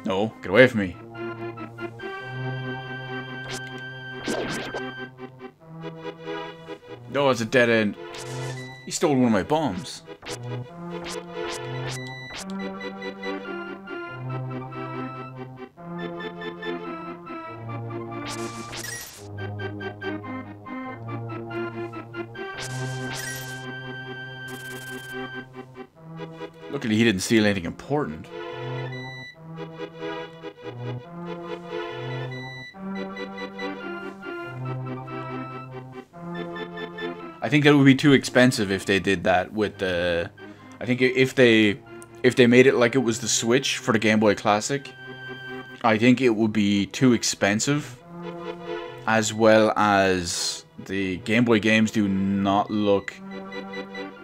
No, get away from me. No, it's a dead end. He stole one of my bombs. Luckily, he didn't steal anything important. I think that would be too expensive if they did that with the... I think if they made it like it was the Switch for the Game Boy Classic, I think it would be too expensive. As well as the Game Boy games do not look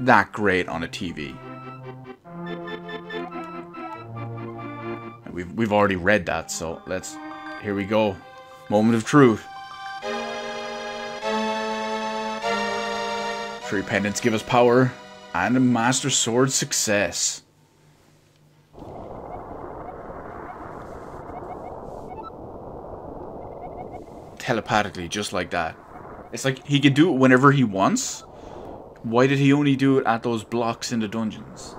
that great on a TV. We've already read that, so let's... Here we go. Moment of truth. 3 pendants give us power, and a Master Sword success. Telepathically, just like that. It's like he can do it whenever he wants. Why did he only do it at those blocks in the dungeons?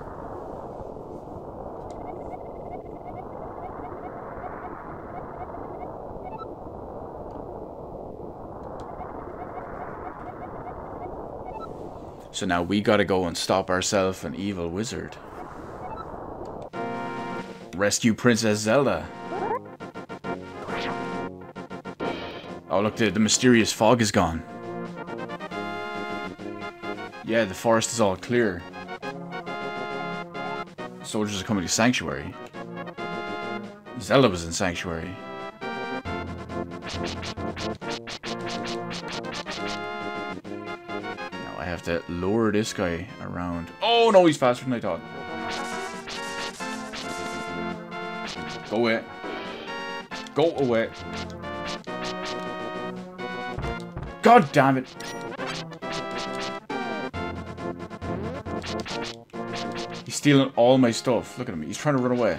So now we gotta go and stop ourselves an evil wizard. Rescue Princess Zelda. Oh look, the mysterious fog is gone. Yeah, the forest is all clear. Soldiers are coming to Sanctuary. Zelda was in Sanctuary. I have to lure this guy around. Oh no, he's faster than I thought. Go away. Go away. God damn it. He's stealing all my stuff. Look at him. He's trying to run away.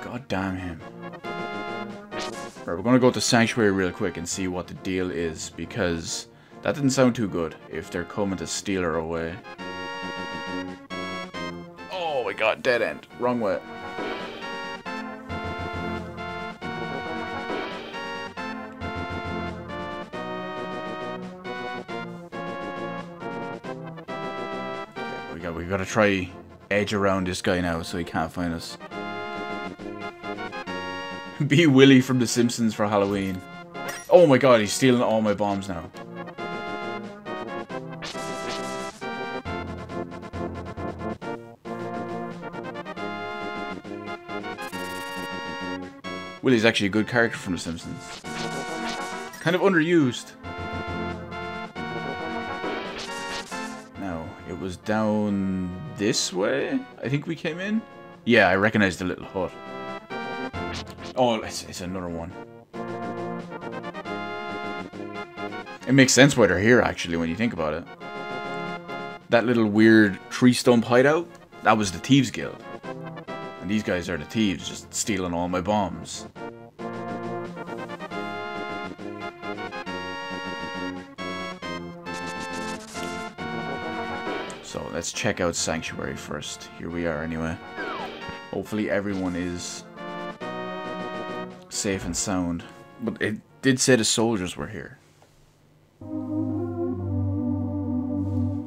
God damn him. Right, we're gonna go to Sanctuary real quick and see what the deal is, because that didn't sound too good if they're coming to steal her away. Oh my god, dead end. Wrong way. Okay, we gotta try edge around this guy now so he can't find us. Be Willy from The Simpsons for Halloween. Oh my god, he's stealing all my bombs now. Willy's actually a good character from The Simpsons. Kind of underused. Now, it was down this way, I think we came in? Yeah, I recognize the little hut. Oh, it's another one. It makes sense why they're here, actually, when you think about it. That little weird tree stump hideout, that was the Thieves Guild. And these guys are the thieves, just stealing all my bombs. So, let's check out Sanctuary first. Here we are, anyway. Hopefully everyone is safe and sound. But it did say the soldiers were here.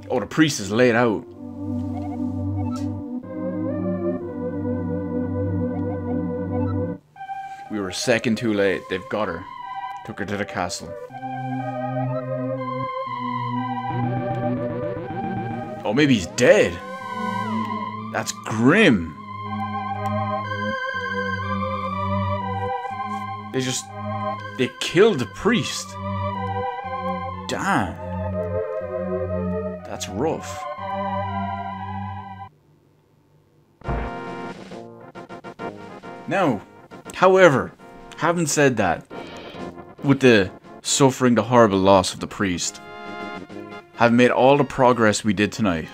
Oh, the priest is laid out. We were a second too late. They've got her. Took her to the castle. Oh, maybe he's dead. That's grim. They killed the priest. Damn. That's rough. Now, however, having said that, with the suffering the horrible loss of the priest, having made all the progress we did tonight,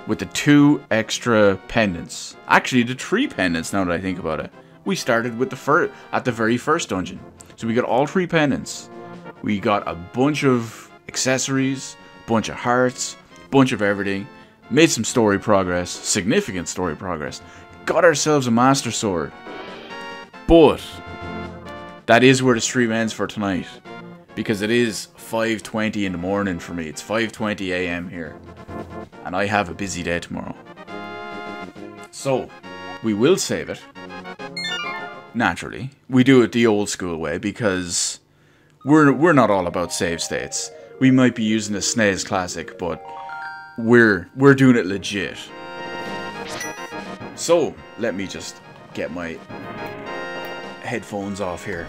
with the 2 extra pendants, actually the 3 pendants now that I think about it, we started with at the very first dungeon. So we got all 3 pendants. We got a bunch of accessories, bunch of hearts, bunch of everything, made some story progress, significant story progress, got ourselves a Master Sword. But that is where the stream ends for tonight, because it is 5:20 in the morning for me. It's 5:20 AM here, and I have a busy day tomorrow. So, we will save it. Naturally, we do it the old school way, because we're not all about save states. We might be using a SNES Classic, but we're doing it legit. So, let me just get my headphones off here.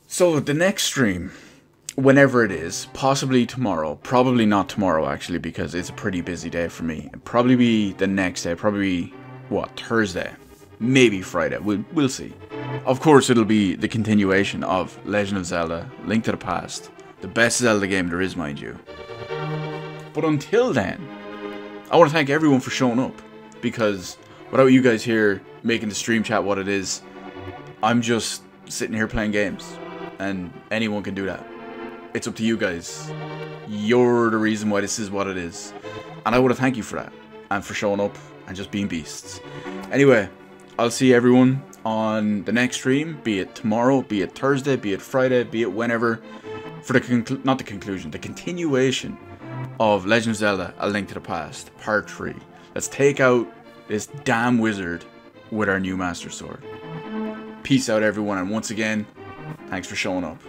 So, the next stream, whenever it is, possibly tomorrow, probably not tomorrow actually, because it's a pretty busy day for me. It'll probably be the next day, probably, what, Thursday? Maybe Friday, we'll see. Of course, it'll be the continuation of Legend of Zelda, Link to the Past. The best Zelda game there is, mind you. But until then, I want to thank everyone for showing up, because without you guys here making the stream chat what it is, I'm just sitting here playing games, and anyone can do that. It's up to you guys. You're the reason why this is what it is, and I want to thank you for that, and for showing up and just being beasts. Anyway, I'll see everyone on the next stream, be it tomorrow, be it Thursday, be it Friday, be it whenever, for the the continuation of Legend of Zelda, A Link to the Past, Part 3. Let's take out this damn wizard with our new Master Sword. Peace out, everyone, and once again, thanks for showing up.